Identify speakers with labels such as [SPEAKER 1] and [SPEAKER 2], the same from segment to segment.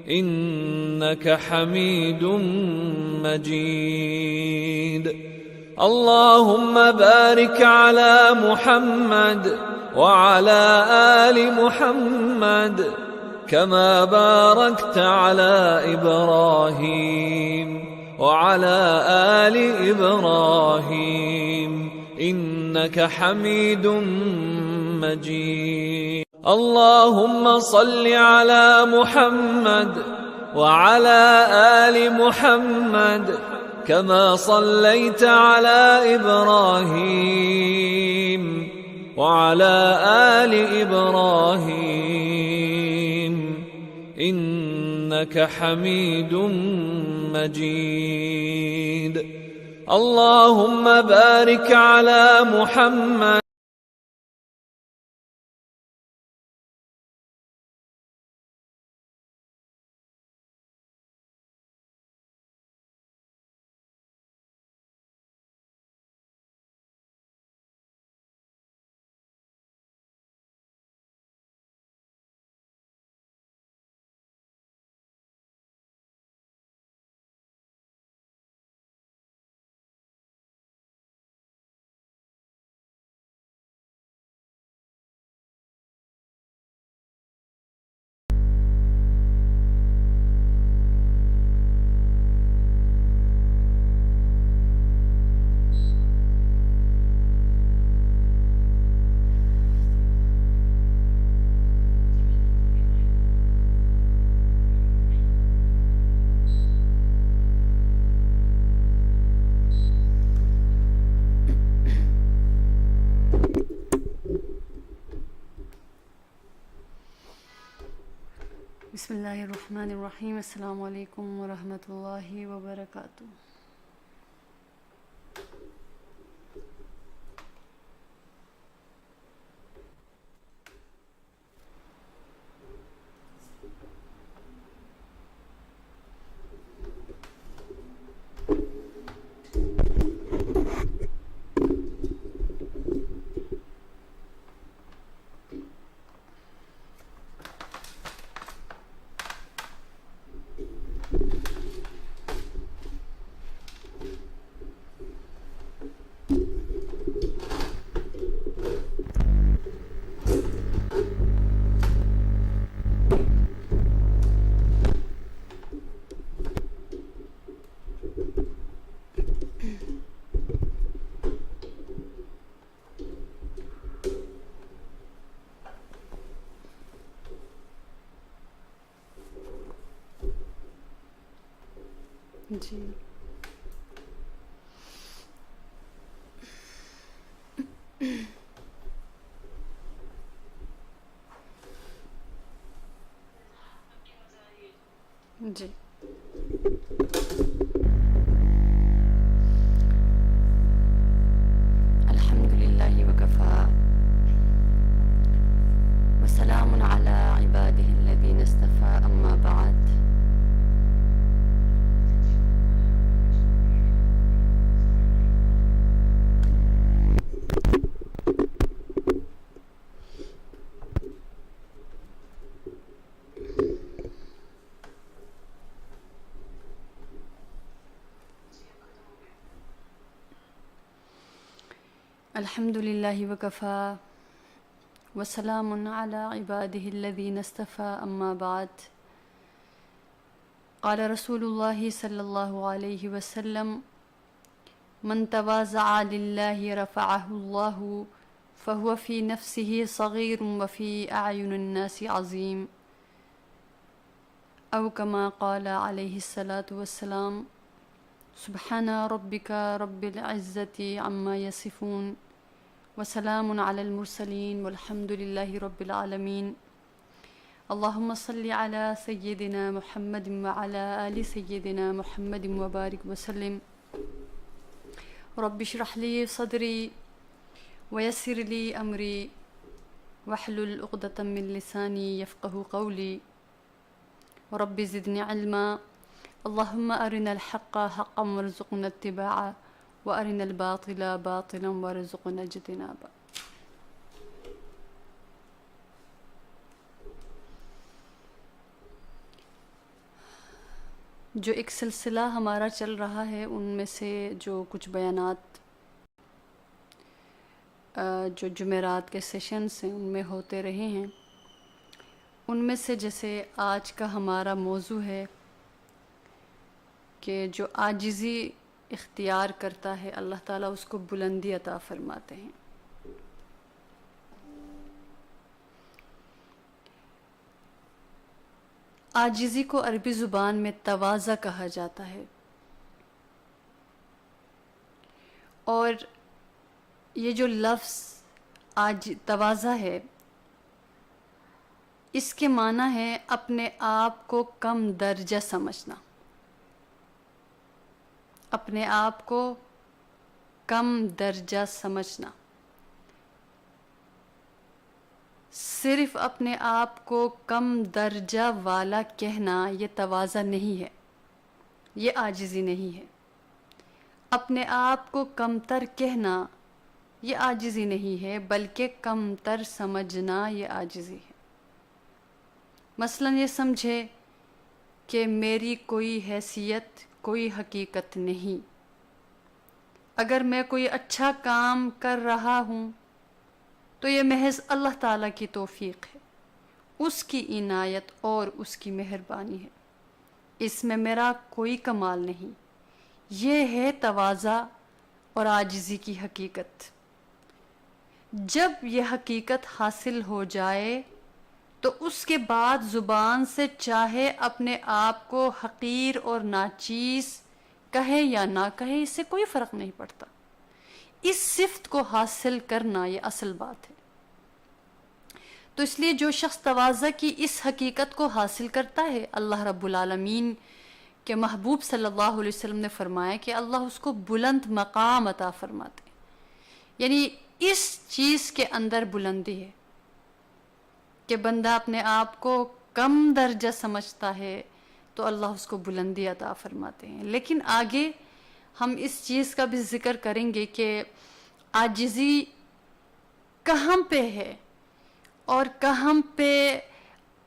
[SPEAKER 1] إنك حميد مجيد. اللهم بارك على محمد وعلى آل محمد كما باركت على إبراهيم وعلى آل إبراهيم إنك حميد مجيد. اللهم صل على محمد وعلى آل محمد كما صليت على إبراهيم وعلى آل إبراهيم إنك حميد مجيد. اللهم بارك على محمد
[SPEAKER 2] بسم اللہ الرحمن الرحیم. السلام علیکم ورحمۃ اللہ وبرکاتہ. جی جی الحمد للہ وکفا وسلام علی عباده الذین اصطفى اما بعد. الحمد للہ وکفا وسلام علی عباده الذین اصطفى اما بعد. قال رسول اللہ صلی اللہ علیہ وسلم من تواضع للہ رفعہ اللہ فهو في نفسه صغیر وفي اعین الناس عظیم او کما قال علیہ الصلاة والسلام. سبحان ربک رب العزة عما یصفون وسلام علی المرسلین والحمد للہ رب العالمین. اللہم صل علی سیدنا محمد وعلی آل سیدنا محمد وبارک وسلم. رب اشرح لی صدری ویسر لی امری واحلل عقدۃ من لسانی یفقهوا قولی. رب زدنی علما. اللہم ارنا الحق حقا وارزقنا اتباعه وارنا الباطل باطلا وارزقنا اجتنابه. جو ایک سلسلہ ہمارا چل رہا ہے، ان میں سے جو کچھ بیانات جو جمعرات کے سیشنز ہیں ان میں ہوتے رہے ہیں، ان میں سے جیسے آج کا ہمارا موضوع ہے کہ جو عاجزی اختیار کرتا ہے اللہ تعالیٰ اس کو بلندی عطا فرماتے ہیں۔ عاجزی کو عربی زبان میں تواضع کہا جاتا ہے، اور یہ جو لفظ تواضع ہے، اس کے معنی ہے اپنے آپ کو کم درجہ سمجھنا، اپنے آپ کو کم درجہ سمجھنا۔ صرف اپنے آپ کو کم درجہ والا کہنا یہ تواضع نہیں ہے، یہ عاجزی نہیں ہے۔ اپنے آپ کو کمتر کہنا یہ عاجزی نہیں ہے، بلکہ کمتر سمجھنا یہ عاجزی ہے۔ مثلاً یہ سمجھے کہ میری کوئی حیثیت، کوئی حقیقت نہیں۔ اگر میں کوئی اچھا کام کر رہا ہوں تو یہ محض اللہ تعالیٰ کی توفیق ہے، اس کی عنایت اور اس کی مہربانی ہے، اس میں میرا کوئی کمال نہیں۔ یہ ہے تواضع اور عاجزی کی حقیقت۔ جب یہ حقیقت حاصل ہو جائے تو اس کے بعد زبان سے چاہے اپنے آپ کو حقیر اور ناچیز کہے یا نہ کہے، اس سے کوئی فرق نہیں پڑتا۔ اس صفت کو حاصل کرنا یہ اصل بات ہے۔ تو اس لیے جو شخص تواضع کی اس حقیقت کو حاصل کرتا ہے، اللہ رب العالمین کے محبوب صلی اللہ علیہ وسلم نے فرمایا کہ اللہ اس کو بلند مقام عطا فرماتے ہیں، یعنی اس چیز کے اندر بلندی ہے کہ بندہ اپنے آپ کو کم درجہ سمجھتا ہے تو اللہ اس کو بلندی عطا فرماتے ہیں۔ لیکن آگے ہم اس چیز کا بھی ذکر کریں گے کہ عاجزی کہاں پہ ہے اور کہاں پہ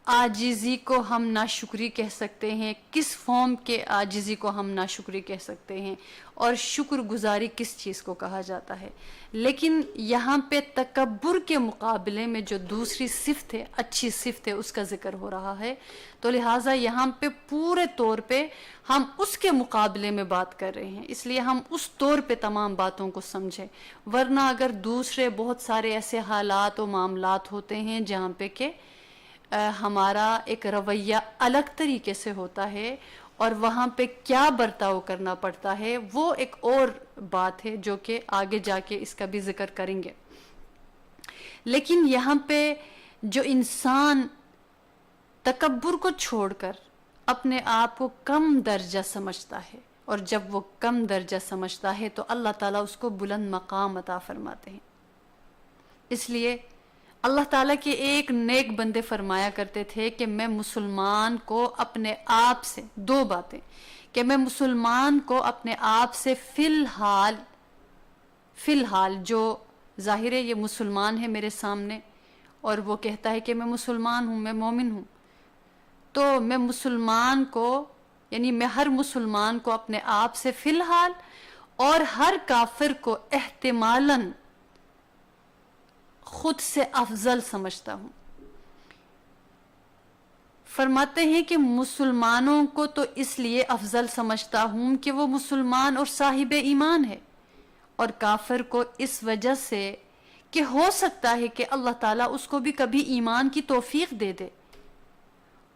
[SPEAKER 2] عاجزی کو ہم ناشکری کہہ سکتے ہیں، کس فارم کے عاجزی کو ہم ناشکری کہہ سکتے ہیں، اور شکر گزاری کس چیز کو کہا جاتا ہے۔ لیکن یہاں پہ تکبر کے مقابلے میں جو دوسری صفت ہے، اچھی صفت ہے، اس کا ذکر ہو رہا ہے، تو لہٰذا یہاں پہ پورے طور پہ ہم اس کے مقابلے میں بات کر رہے ہیں، اس لیے ہم اس طور پہ تمام باتوں کو سمجھیں۔ ورنہ اگر دوسرے بہت سارے ایسے حالات و معاملات ہوتے ہیں جہاں پہ کہ ہمارا ایک رویہ الگ طریقے سے ہوتا ہے اور وہاں پہ کیا برتاؤ کرنا پڑتا ہے، وہ ایک اور بات ہے جو کہ آگے جا کے اس کا بھی ذکر کریں گے۔ لیکن یہاں پہ جو انسان تکبر کو چھوڑ کر اپنے آپ کو کم درجہ سمجھتا ہے، اور جب وہ کم درجہ سمجھتا ہے تو اللہ تعالیٰ اس کو بلند مقام عطا فرماتے ہیں۔ اس لیے اللہ تعالیٰ کے ایک نیک بندے فرمایا کرتے تھے کہ میں مسلمان کو اپنے آپ سے، دو باتیں، کہ میں مسلمان کو اپنے آپ سے فی الحال جو ظاہر ہے یہ مسلمان ہے میرے سامنے اور وہ کہتا ہے کہ میں مسلمان ہوں، میں مومن ہوں، تو میں مسلمان کو، یعنی میں ہر مسلمان کو اپنے آپ سے فی الحال اور ہر کافر کو احتمالاً خود سے افضل سمجھتا ہوں۔ فرماتے ہیں کہ مسلمانوں کو تو اس لیے افضل سمجھتا ہوں کہ وہ مسلمان اور صاحب ایمان ہے، اور کافر کو اس وجہ سے کہ ہو سکتا ہے کہ اللہ تعالیٰ اس کو بھی کبھی ایمان کی توفیق دے دے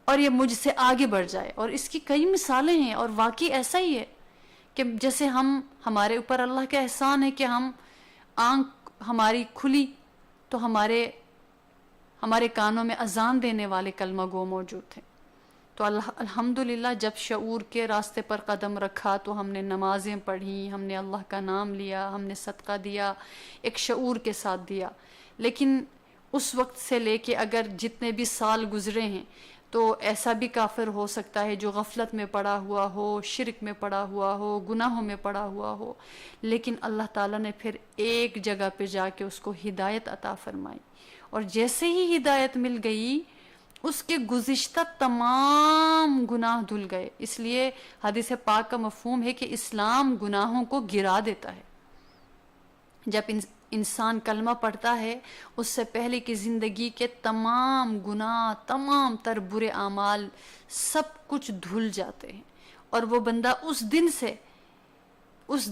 [SPEAKER 2] اور یہ مجھ سے آگے بڑھ جائے۔ اور اس کی کئی مثالیں ہیں، اور واقعی ایسا ہی ہے کہ جیسے ہمارے اوپر اللہ کا احسان ہے کہ آنکھ ہماری کھلی تو ہمارے کانوں میں اذان دینے والے کلمہ گو موجود تھے، تو الحمدللہ جب شعور کے راستے پر قدم رکھا تو ہم نے نمازیں پڑھی، ہم نے اللہ کا نام لیا، ہم نے صدقہ دیا، ایک شعور کے ساتھ دیا۔ لیکن اس وقت سے لے کے اگر جتنے بھی سال گزرے ہیں تو ایسا بھی کافر ہو سکتا ہے جو غفلت میں پڑا ہوا ہو، شرک میں پڑا ہوا ہو، گناہوں میں پڑا ہوا ہو، لیکن اللہ تعالیٰ نے پھر ایک جگہ پہ جا کے اس کو ہدایت عطا فرمائی، اور جیسے ہی ہدایت مل گئی اس کے گزشتہ تمام گناہ دھل گئے. اس لیے حدیث پاک کا مفہوم ہے کہ اسلام گناہوں کو گرا دیتا ہے. جب انسان کلمہ پڑھتا ہے اس سے پہلے کی زندگی کے تمام گناہ، تمام تر برے اعمال سب کچھ دھل جاتے ہیں، اور وہ بندہ اس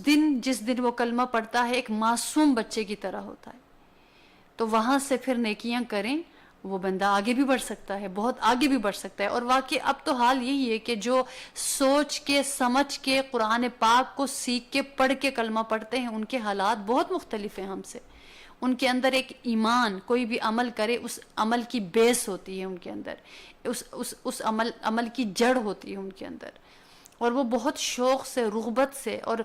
[SPEAKER 2] دن جس دن وہ کلمہ پڑھتا ہے ایک معصوم بچے کی طرح ہوتا ہے. تو وہاں سے پھر نیکیاں کریں، وہ بندہ آگے بھی بڑھ سکتا ہے، بہت آگے بھی بڑھ سکتا ہے. اور واقعی اب تو حال یہی ہے کہ جو سوچ کے سمجھ کے قرآن پاک کو سیکھ کے پڑھ کے کلمہ پڑھتے ہیں ان کے حالات بہت مختلف ہیں ہم سے. ان کے اندر ایک ایمان، کوئی بھی عمل کرے اس عمل کی بیس ہوتی ہے ان کے اندر، اس عمل کی جڑ ہوتی ہے ان کے اندر، اور وہ بہت شوق سے، رغبت سے، اور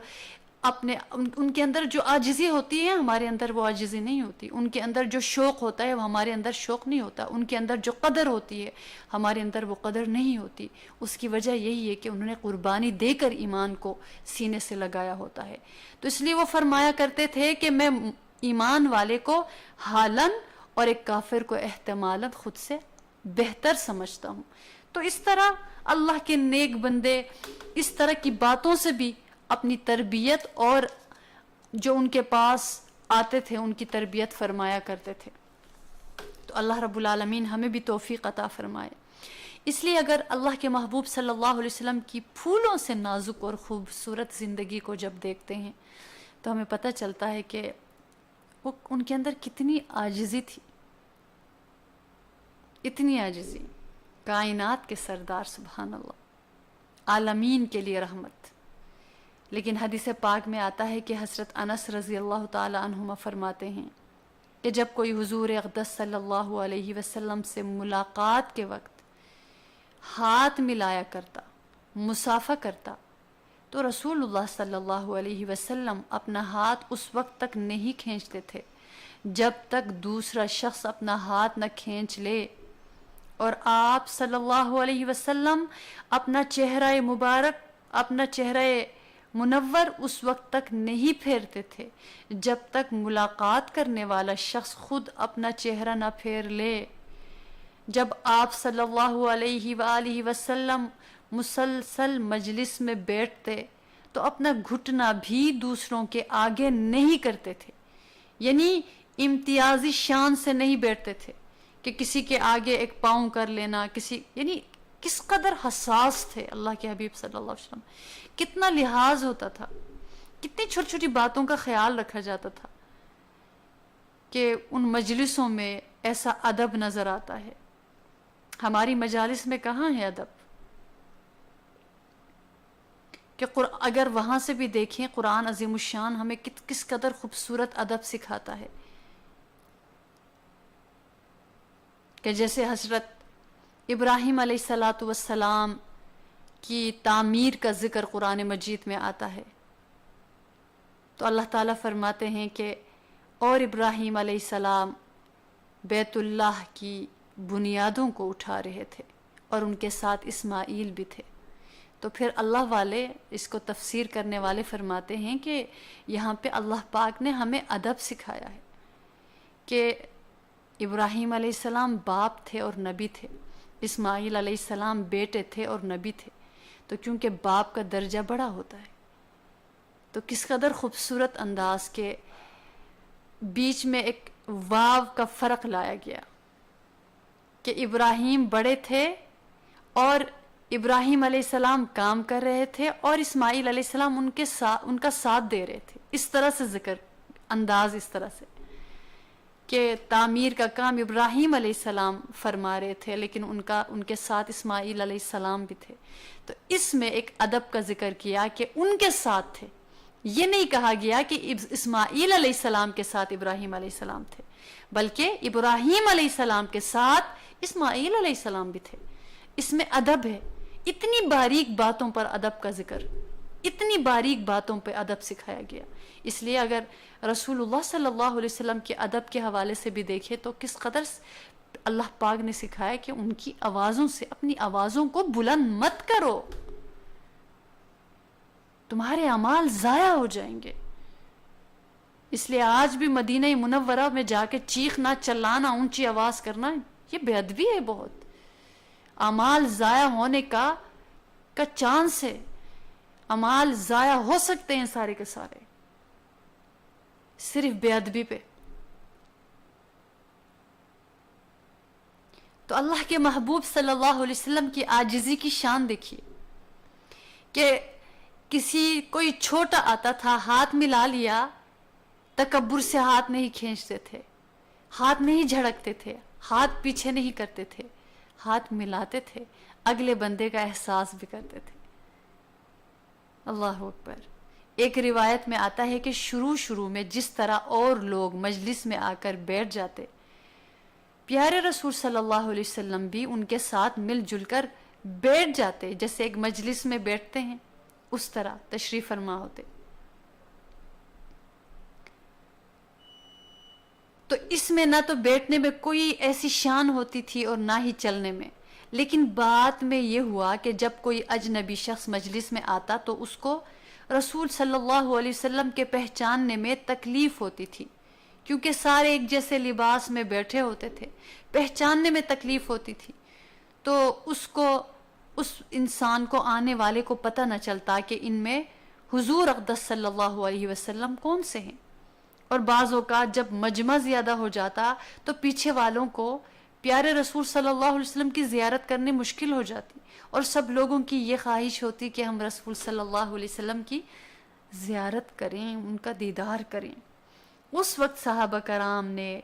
[SPEAKER 2] ان کے اندر جو عاجزی ہوتی ہے ہمارے اندر وہ عاجزی نہیں ہوتی. ان کے اندر جو شوق ہوتا ہے وہ ہمارے اندر شوق نہیں ہوتا. ان کے اندر جو قدر ہوتی ہے ہمارے اندر وہ قدر نہیں ہوتی. اس کی وجہ یہی ہے کہ انہوں نے قربانی دے کر ایمان کو سینے سے لگایا ہوتا ہے. تو اس لیے وہ فرمایا کرتے تھے کہ میں ایمان والے کو حالاً اور ایک کافر کو احتمالاً خود سے بہتر سمجھتا ہوں. تو اس طرح اللہ کے نیک بندے اس طرح کی باتوں سے بھی اپنی تربیت اور جو ان کے پاس آتے تھے ان کی تربیت فرمایا کرتے تھے. تو اللہ رب العالمین ہمیں بھی توفیق عطا فرمائے. اس لیے اگر اللہ کے محبوب صلی اللہ علیہ وسلم کی پھولوں سے نازک اور خوبصورت زندگی کو جب دیکھتے ہیں تو ہمیں پتہ چلتا ہے کہ وہ ان کے اندر کتنی عاجزی تھی، اتنی عاجزی. کائنات کے سردار، سبحان اللہ، عالمین کے لیے رحمت. لیکن حدیث پاک میں آتا ہے کہ حضرت انس رضی اللہ تعالی عنہما فرماتے ہیں کہ جب کوئی حضور اقدس صلی اللہ علیہ وسلم سے ملاقات کے وقت ہاتھ ملایا کرتا، مصافحہ کرتا، تو رسول اللہ صلی اللہ علیہ وسلم اپنا ہاتھ اس وقت تک نہیں کھینچتے تھے جب تک دوسرا شخص اپنا ہاتھ نہ کھینچ لے. اور آپ صلی اللہ علیہ وسلم اپنا چہرہ مبارک، اپنا چہرہ منور اس وقت تک نہیں پھیرتے تھے جب تک ملاقات کرنے والا شخص خود اپنا چہرہ نہ پھیر لے. جب آپ صلی اللہ علیہ وآلہ وسلم مسلسل مجلس میں بیٹھتے تو اپنا گھٹنا بھی دوسروں کے آگے نہیں کرتے تھے، یعنی امتیازی شان سے نہیں بیٹھتے تھے کہ کسی کے آگے ایک پاؤں کر لینا، یعنی کس قدر حساس تھے اللہ کے حبیب صلی اللہ علیہ وسلم. کتنا لحاظ ہوتا تھا، کتنی چھوٹی چھوٹی باتوں کا خیال رکھا جاتا تھا کہ ان مجلسوں میں ایسا ادب نظر آتا ہے. ہماری مجالس میں کہاں ہے ادب؟ کہ اگر وہاں سے بھی دیکھیں قرآن عظیم الشان ہمیں کس قدر خوبصورت ادب سکھاتا ہے. کہ جیسے حضرت ابراہیم علیہ السلام کی تعمیر کا ذکر قرآن مجید میں آتا ہے تو اللہ تعالیٰ فرماتے ہیں کہ اور ابراہیم علیہ السلام بیت اللہ کی بنیادوں کو اٹھا رہے تھے اور ان کے ساتھ اسماعیل بھی تھے. تو پھر اللہ والے اس کو تفسیر کرنے والے فرماتے ہیں کہ یہاں پہ اللہ پاک نے ہمیں ادب سکھایا ہے کہ ابراہیم علیہ السلام باپ تھے اور نبی تھے، اسماعیل علیہ السلام بیٹے تھے اور نبی تھے. تو کیونکہ باپ کا درجہ بڑا ہوتا ہے تو کس قدر خوبصورت انداز کے بیچ میں ایک واو کا فرق لایا گیا کہ ابراہیم بڑے تھے اور ابراہیم علیہ السلام کام کر رہے تھے اور اسماعیل علیہ السلام ان کا ساتھ دے رہے تھے. اس طرح سے ذکر انداز، اس طرح سے کہ تعمیر کا کام ابراہیم علیہ السلام فرما رہے تھے لیکن ان کے ساتھ اسماعیل علیہ السلام بھی تھے. تو اس میں ایک ادب کا ذکر کیا کہ ان کے ساتھ تھے. یہ نہیں کہا گیا کہ اسماعیل علیہ السلام کے ساتھ ابراہیم علیہ السلام تھے، بلکہ ابراہیم علیہ السلام کے ساتھ اسماعیل علیہ السلام بھی تھے. اس میں ادب ہے. اتنی باریک باتوں پر ادب کا ذکر، اتنی باریک باتوں پہ ادب سکھایا گیا. اس لیے اگر رسول اللہ صلی اللہ علیہ وسلم کے ادب کے حوالے سے بھی دیکھیں تو کس قدر اللہ پاک نے سکھایا کہ ان کی آوازوں سے، اپنی آوازوں کو بلند مت کرو، تمہارے اعمال ضائع ہو جائیں گے. اس لیے آج بھی مدینہ منورہ میں جا کے چیخنا، چلانا، اونچی آواز کرنا یہ بے ادبی ہے بہت. اعمال ضائع ہونے کا چانس ہے، اعمال ضائع ہو سکتے ہیں سارے کے سارے صرف بے ادبی پہ۔ تو اللہ کے محبوب صلی اللہ علیہ وسلم کی عاجزی کی شان دیکھیے کہ کوئی چھوٹا آتا تھا، ہاتھ ملا لیا، تکبر سے ہاتھ نہیں کھینچتے تھے، ہاتھ نہیں جھڑکتے تھے، ہاتھ پیچھے نہیں کرتے تھے، ہاتھ ملاتے تھے، اگلے بندے کا احساس بھی کرتے تھے۔ اللہ اکبر۔ ایک روایت میں آتا ہے کہ شروع میں جس طرح اور لوگ مجلس میں آ کر بیٹھ جاتے، پیارے رسول صلی اللہ علیہ وسلم بھی ان کے ساتھ مل جل کر بیٹھ جاتے، جیسے ایک مجلس میں بیٹھتے ہیں اس طرح تشریف فرما ہوتے۔ تو اس میں نہ تو بیٹھنے میں کوئی ایسی شان ہوتی تھی اور نہ ہی چلنے میں، لیکن بات میں یہ ہوا کہ جب کوئی اجنبی شخص مجلس میں آتا تو اس کو رسول صلی اللہ علیہ وسلم کے پہچاننے میں تکلیف ہوتی تھی، کیونکہ سارے ایک جیسے لباس میں بیٹھے ہوتے تھے، پہچاننے میں تکلیف ہوتی تھی۔ تو اس انسان کو، آنے والے کو پتہ نہ چلتا کہ ان میں حضور اقدس صلی اللہ علیہ وسلم کون سے ہیں۔ اور بعض اوقات جب مجمع زیادہ ہو جاتا تو پیچھے والوں کو پیارے رسول صلی اللہ علیہ وسلم کی زیارت کرنے مشکل ہو جاتی، اور سب لوگوں کی یہ خواہش ہوتی کہ ہم رسول صلی اللہ علیہ وسلم کی زیارت کریں، ان کا دیدار کریں۔ اس وقت صحابہ کرام نے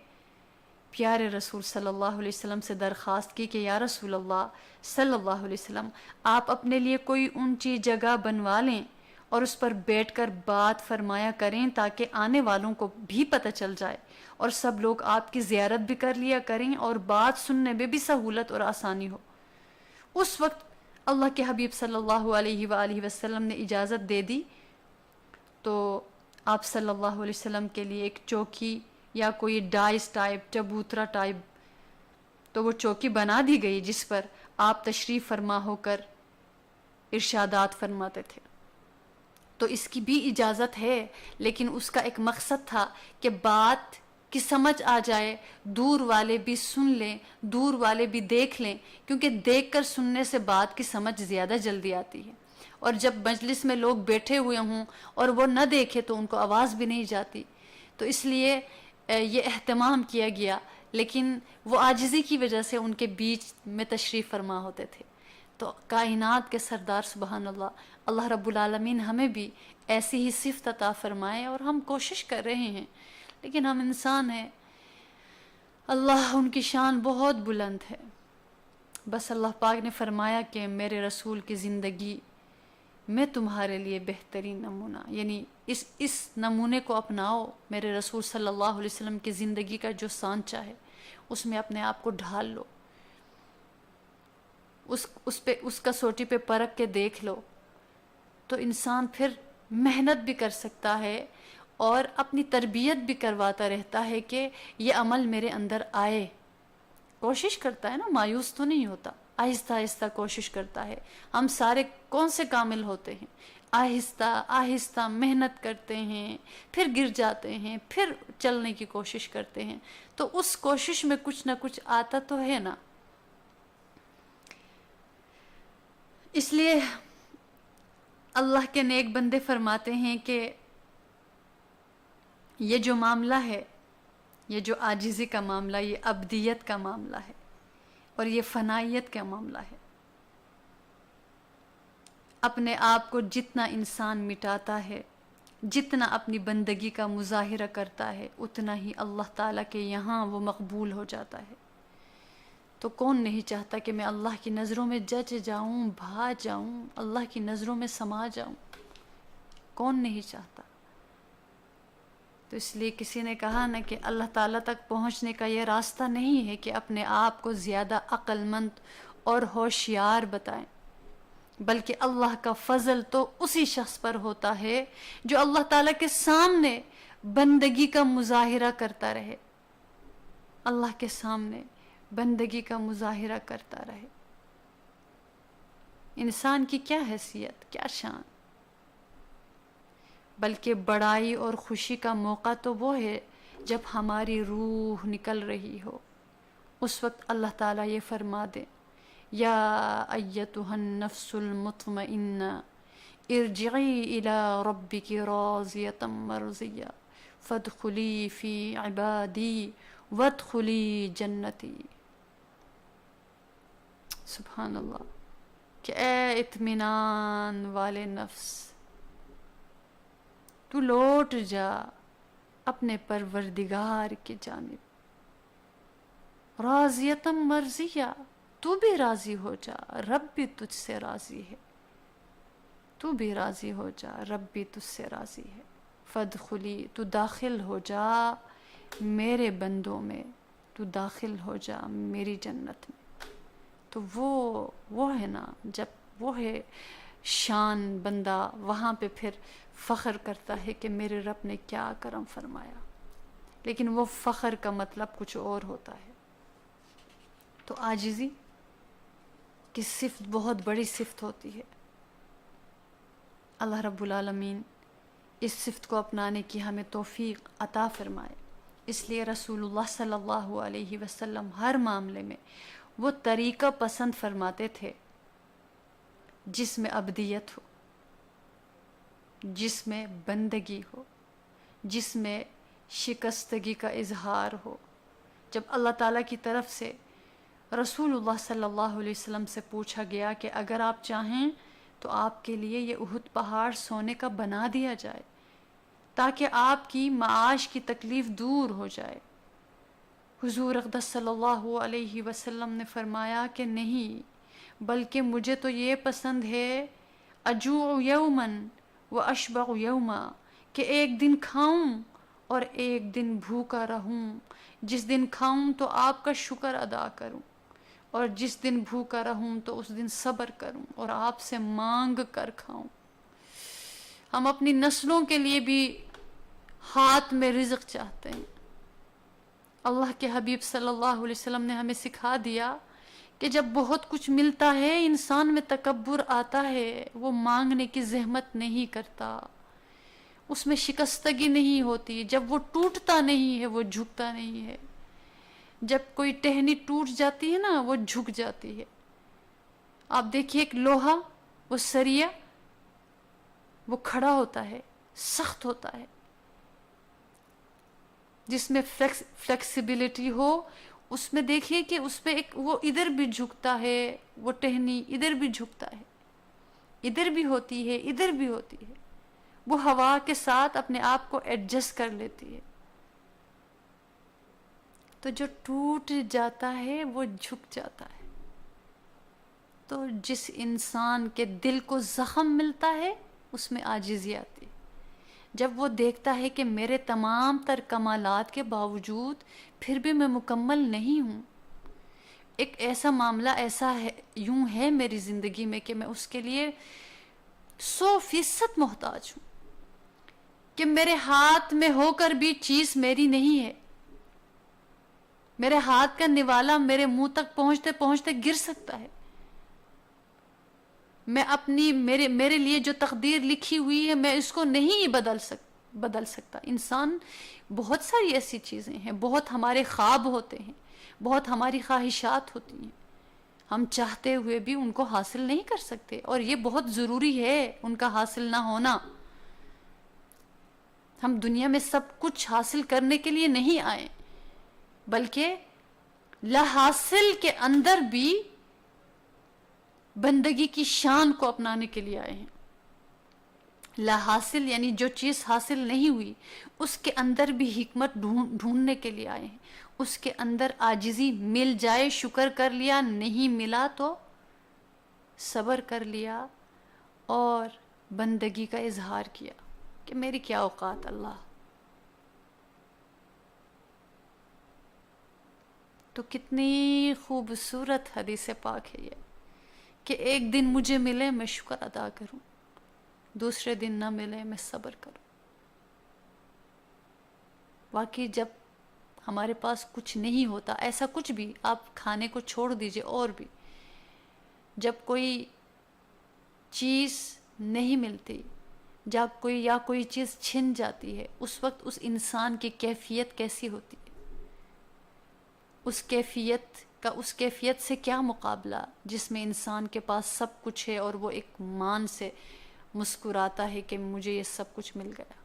[SPEAKER 2] پیارے رسول صلی اللہ علیہ وسلم سے درخواست کی کہ یا رسول اللہ صلی اللہ علیہ وسلم، آپ اپنے لیے کوئی اونچی جگہ بنوا لیں اور اس پر بیٹھ کر بات فرمایا کریں، تاکہ آنے والوں کو بھی پتہ چل جائے اور سب لوگ آپ کی زیارت بھی کر لیا کریں اور بات سننے میں بھی سہولت اور آسانی ہو۔ اس وقت اللہ کے حبیب صلی اللہ علیہ وآلہ وسلم نے اجازت دے دی، تو آپ صلی اللہ علیہ وسلم کے لیے ایک چوکی یا کوئی ڈائس ٹائپ، چبوترا ٹائپ، تو وہ چوکی بنا دی گئی جس پر آپ تشریف فرما ہو کر ارشادات فرماتے تھے۔ تو اس کی بھی اجازت ہے، لیکن اس کا ایک مقصد تھا کہ بات کی سمجھ آ جائے، دور والے بھی سن لیں، دور والے بھی دیکھ لیں، کیونکہ دیکھ کر سننے سے بات کی سمجھ زیادہ جلدی آتی ہے، اور جب مجلس میں لوگ بیٹھے ہوئے ہوں اور وہ نہ دیکھے تو ان کو آواز بھی نہیں جاتی۔ تو اس لیے یہ اہتمام کیا گیا، لیکن وہ عاجزی کی وجہ سے ان کے بیچ میں تشریف فرما ہوتے تھے۔ تو کائنات کے سردار سبحان اللہ، اللہ رب العالمین ہمیں بھی ایسی ہی صفت عطا فرمائے، اور ہم کوشش کر رہے ہیں، لیکن ہم انسان ہیں، اللہ ان کی شان بہت بلند ہے۔ بس اللہ پاک نے فرمایا کہ میرے رسول کی زندگی میں تمہارے لیے بہترین نمونہ، یعنی اس نمونے کو اپناؤ، میرے رسول صلی اللہ علیہ وسلم کی زندگی کا جو سانچہ ہے اس میں اپنے آپ کو ڈھال لو، اس کسوٹی پہ پرکھ کے دیکھ لو، تو انسان پھر محنت بھی کر سکتا ہے اور اپنی تربیت بھی کرواتا رہتا ہے کہ یہ عمل میرے اندر آئے۔ کوشش کرتا ہے نا، مایوس تو نہیں ہوتا، آہستہ آہستہ کوشش کرتا ہے۔ ہم سارے کون سے کامل ہوتے ہیں؟ آہستہ آہستہ محنت کرتے ہیں، پھر گر جاتے ہیں، پھر چلنے کی کوشش کرتے ہیں، تو اس کوشش میں کچھ نہ کچھ آتا تو ہے نا۔ اس لیے اللہ کے نیک بندے فرماتے ہیں کہ یہ جو معاملہ ہے، یہ جو عاجزی کا معاملہ، یہ ابدیت کا معاملہ ہے اور یہ فنائیت کا معاملہ ہے۔ اپنے آپ کو جتنا انسان مٹاتا ہے، جتنا اپنی بندگی کا مظاہرہ کرتا ہے، اتنا ہی اللہ تعالیٰ کے یہاں وہ مقبول ہو جاتا ہے۔ تو کون نہیں چاہتا کہ میں اللہ کی نظروں میں جچ جاؤں، بھا جاؤں، اللہ کی نظروں میں سما جاؤں؟ کون نہیں چاہتا؟ تو اس لیے کسی نے کہا نا کہ اللہ تعالیٰ تک پہنچنے کا یہ راستہ نہیں ہے کہ اپنے آپ کو زیادہ عقل مند اور ہوشیار بتائیں، بلکہ اللہ کا فضل تو اسی شخص پر ہوتا ہے جو اللہ تعالیٰ کے سامنے بندگی کا مظاہرہ کرتا رہے، اللہ کے سامنے بندگی کا مظاہرہ کرتا رہے۔ انسان کی کیا حیثیت، کیا شان، بلکہ بڑائی اور خوشی کا موقع تو وہ ہے جب ہماری روح نکل رہی ہو، اس وقت اللہ تعالیٰ یہ فرما دے یا ایتها النفس المطمئنہ ارجعی الی ربک راضیۃ مرضیہ فادخلی فی عبادی وادخلی جنتی. سبحان اللہ. کہ اے اطمینان والے نفس، تو لوٹ جا اپنے پروردگار کی جانب، راضیتم مرضیہ، تو بھی راضی ہو جا، رب بھی تجھ سے راضی ہے، تو بھی راضی ہو جا، رب بھی تجھ سے راضی ہے. فادخلی، تو داخل ہو جا میرے بندوں میں، تو داخل ہو جا میری جنت میں. تو وہ ہے نا، جب وہ ہے شان بندہ، وہاں پہ پھر فخر کرتا ہے کہ میرے رب نے کیا کرم فرمایا. لیکن وہ فخر کا مطلب کچھ اور ہوتا ہے. تو عاجزی کی صفت بہت بڑی صفت ہوتی ہے. اللہ رب العالمین اس صفت کو اپنانے کی ہمیں توفیق عطا فرمائے. اس لیے رسول اللہ صلی اللہ علیہ وسلم ہر معاملے میں وہ طریقہ پسند فرماتے تھے جس میں عبدیت ہو، جس میں بندگی ہو، جس میں شکستگی کا اظہار ہو. جب اللہ تعالیٰ کی طرف سے رسول اللہ صلی اللہ علیہ وسلم سے پوچھا گیا کہ اگر آپ چاہیں تو آپ کے لیے یہ احد پہاڑ سونے کا بنا دیا جائے تاکہ آپ کی معاش کی تکلیف دور ہو جائے، حضور اقدس صلی اللہ علیہ وسلم نے فرمایا کہ نہیں، بلکہ مجھے تو یہ پسند ہے اجوع یومن و اشبع یوما، کہ ایک دن کھاؤں اور ایک دن بھوکا رہوں. جس دن کھاؤں تو آپ کا شکر ادا کروں، اور جس دن بھوکا رہوں تو اس دن صبر کروں اور آپ سے مانگ کر کھاؤں. ہم اپنی نسلوں کے لیے بھی ہاتھ میں رزق چاہتے ہیں. اللہ کے حبیب صلی اللہ علیہ وسلم نے ہمیں سکھا دیا کہ جب بہت کچھ ملتا ہے انسان میں تکبر آتا ہے، وہ مانگنے کی زحمت نہیں کرتا، اس میں شکستگی نہیں ہوتی. جب وہ ٹوٹتا نہیں ہے وہ جھکتا نہیں ہے. جب کوئی ٹہنی ٹوٹ جاتی ہے نا، وہ جھک جاتی ہے. آپ دیکھیے ایک لوہا، وہ سریا، وہ کھڑا ہوتا ہے، سخت ہوتا ہے، جس میں فلیکسیبلٹی ہو. اس میں دیکھیے کہ اس پہ ایک وہ ادھر بھی جھکتا ہے، وہ ٹہنی ادھر بھی جھکتا ہے، ادھر بھی ہوتی ہے، ادھر بھی ہوتی ہے. وہ ہوا کے ساتھ اپنے آپ کو ایڈجسٹ کر لیتی ہے. تو جو ٹوٹ جاتا ہے وہ جھک جاتا ہے. تو جس انسان کے دل کو زخم ملتا ہے اس میں عاجزی آتی ہے. جب وہ دیکھتا ہے کہ میرے تمام تر کمالات کے باوجود پھر بھی میں مکمل نہیں ہوں، ایک ایسا معاملہ ایسا ہے، یوں ہے میری زندگی میں کہ میں اس کے لیے 100% محتاج ہوں، کہ میرے ہاتھ میں ہو کر بھی چیز میری نہیں ہے. میرے ہاتھ کا نوالا میرے منہ تک پہنچتے پہنچتے گر سکتا ہے. میں اپنی میرے لیے جو تقدیر لکھی ہوئی ہے میں اس کو نہیں بدل سکتا. انسان بہت ساری ایسی چیزیں ہیں، بہت ہمارے خواب ہوتے ہیں، بہت ہماری خواہشات ہوتی ہیں، ہم چاہتے ہوئے بھی ان کو حاصل نہیں کر سکتے، اور یہ بہت ضروری ہے ان کا حاصل نہ ہونا. ہم دنیا میں سب کچھ حاصل کرنے کے لیے نہیں آئے، بلکہ لا حاصل کے اندر بھی بندگی کی شان کو اپنانے کے لیے آئے ہیں. لا حاصل یعنی جو چیز حاصل نہیں ہوئی اس کے اندر بھی حکمت ڈھونڈنے کے لیے آئے ہیں. اس کے اندر عاجزی، مل جائے شکر کر لیا، نہیں ملا تو صبر کر لیا اور بندگی کا اظہار کیا کہ میری کیا اوقات اللہ. تو کتنی خوبصورت حدیث پاک ہے یہ کہ ایک دن مجھے ملے میں شکر ادا کروں، دوسرے دن نہ ملے میں صبر کروں. واقعی جب ہمارے پاس کچھ نہیں ہوتا، ایسا کچھ بھی، آپ کھانے کو چھوڑ دیجئے، اور بھی جب کوئی چیز نہیں ملتی، جب کوئی چیز چھن جاتی ہے، اس وقت اس انسان کی کیفیت کیسی ہوتی ہے؟ اس کیفیت کا اس کیفیت سے کیا مقابلہ جس میں انسان کے پاس سب کچھ ہے اور وہ ایک مان سے مسکراتا ہے کہ مجھے یہ سب کچھ مل گیا۔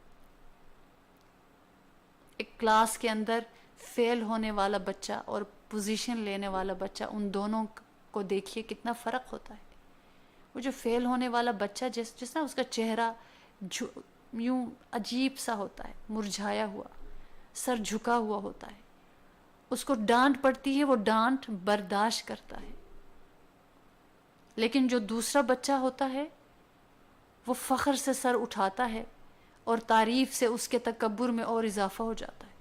[SPEAKER 2] ایک کلاس کے اندر فیل ہونے والا بچہ اور پوزیشن لینے والا بچہ، ان دونوں کو دیکھیے کتنا فرق ہوتا ہے۔ وہ جو فیل ہونے والا بچہ جس طرح اس کا چہرہ یوں عجیب سا ہوتا ہے، مرجھایا ہوا، سر جھکا ہوا ہوتا ہے، اس کو ڈانٹ پڑتی ہے وہ ڈانٹ برداشت کرتا ہے، لیکن جو دوسرا بچہ ہوتا ہے وہ فخر سے سر اٹھاتا ہے اور تعریف سے اس کے تکبر میں اور اضافہ ہو جاتا ہے۔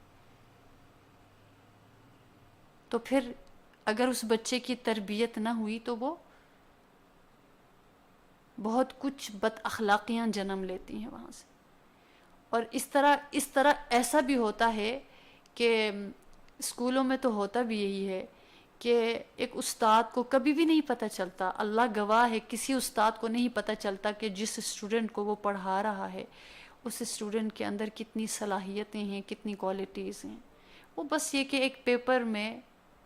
[SPEAKER 2] تو پھر اگر اس بچے کی تربیت نہ ہوئی تو وہ بہت کچھ بد اخلاقیاں جنم لیتی ہیں وہاں سے۔ اور اس طرح ایسا بھی ہوتا ہے کہ اسکولوں میں تو ہوتا بھی یہی ہے کہ ایک استاد کو کبھی بھی نہیں پتہ چلتا، اللہ گواہ ہے کسی استاد کو نہیں پتہ چلتا کہ جس اسٹوڈنٹ کو وہ پڑھا رہا ہے اس اسٹوڈنٹ کے اندر کتنی صلاحیتیں ہیں، کتنی کوالٹیز ہیں۔ وہ بس یہ کہ ایک پیپر میں،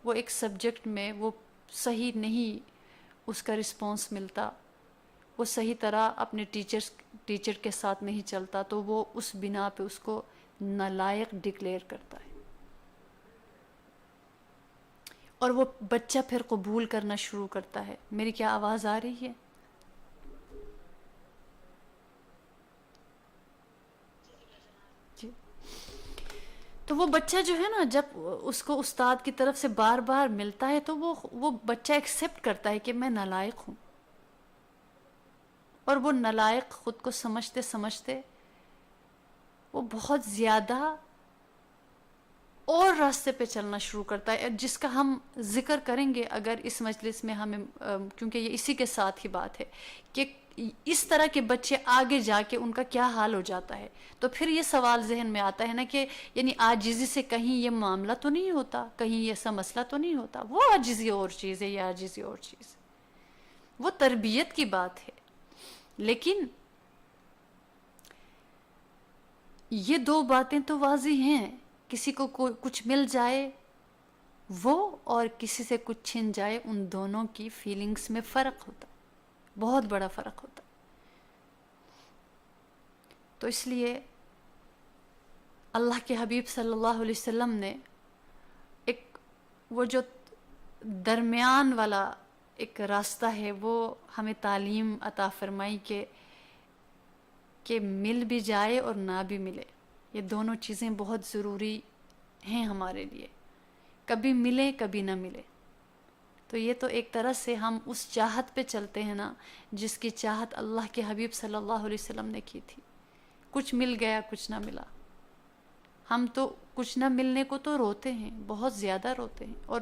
[SPEAKER 2] وہ ایک سبجیکٹ میں وہ صحیح نہیں اس کا رسپانس ملتا، وہ صحیح طرح اپنے ٹیچر کے ساتھ نہیں چلتا، تو وہ اس بنا پہ اس کو نالائق ڈکلیئر کرتا ہے، اور وہ بچہ پھر قبول کرنا شروع کرتا ہے۔ میری کیا آواز آ رہی ہے؟ جی۔ تو وہ بچہ جو ہے نا، جب اس کو استاد کی طرف سے بار بار ملتا ہے تو وہ بچہ ایکسیپٹ کرتا ہے کہ میں نالائق ہوں، اور وہ نالائق خود کو سمجھتے سمجھتے وہ بہت زیادہ اور راستے پہ چلنا شروع کرتا ہے، جس کا ہم ذکر کریں گے اگر اس مجلس میں ہمیں، کیونکہ یہ اسی کے ساتھ ہی بات ہے کہ اس طرح کے بچے آگے جا کے ان کا کیا حال ہو جاتا ہے۔ تو پھر یہ سوال ذہن میں آتا ہے نا کہ یعنی عاجزی سے کہیں یہ معاملہ تو نہیں ہوتا، کہیں ایسا مسئلہ تو نہیں ہوتا؟ وہ عاجزی اور چیز ہے، یہ عاجزی اور چیز ہے، وہ تربیت کی بات ہے۔ لیکن یہ دو باتیں تو واضح ہیں، کسی کو کچھ مل جائے وہ اور کسی سے کچھ چھن جائے، ان دونوں کی فیلنگز میں فرق ہوتا ہے، بہت بڑا فرق ہوتا ہے۔ تو اس لیے اللہ کے حبیب صلی اللہ علیہ وسلم نے ایک وہ جو درمیان والا ایک راستہ ہے وہ ہمیں تعلیم عطا فرمائی کہ مل بھی جائے اور نہ بھی ملے، یہ دونوں چیزیں بہت ضروری ہیں ہمارے لیے، کبھی ملے کبھی نہ ملے۔ تو یہ تو ایک طرح سے ہم اس چاہت پہ چلتے ہیں نا جس کی چاہت اللہ کے حبیب صلی اللہ علیہ وسلم نے کی تھی، کچھ مل گیا کچھ نہ ملا۔ ہم تو کچھ نہ ملنے کو تو روتے ہیں، بہت زیادہ روتے ہیں، اور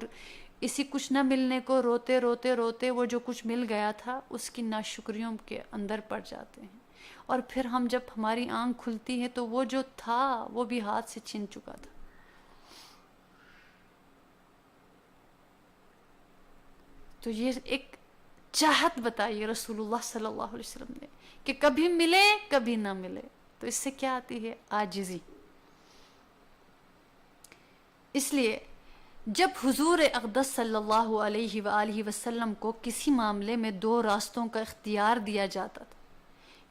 [SPEAKER 2] اسی کچھ نہ ملنے کو روتے روتے روتے وہ جو کچھ مل گیا تھا اس کی ناشکریوں کے اندر پڑ جاتے ہیں، اور پھر ہم جب ہماری آنکھ کھلتی ہے تو وہ جو تھا وہ بھی ہاتھ سے چھن چکا تھا۔ تو یہ ایک چاہت بتائی رسول اللہ صلی اللہ علیہ وسلم نے کہ کبھی ملے کبھی نہ ملے، تو اس سے کیا آتی ہے؟ عاجزی۔ اس لیے جب حضور اقدس صلی اللہ علیہ وآلہ وسلم کو کسی معاملے میں دو راستوں کا اختیار دیا جاتا تھا،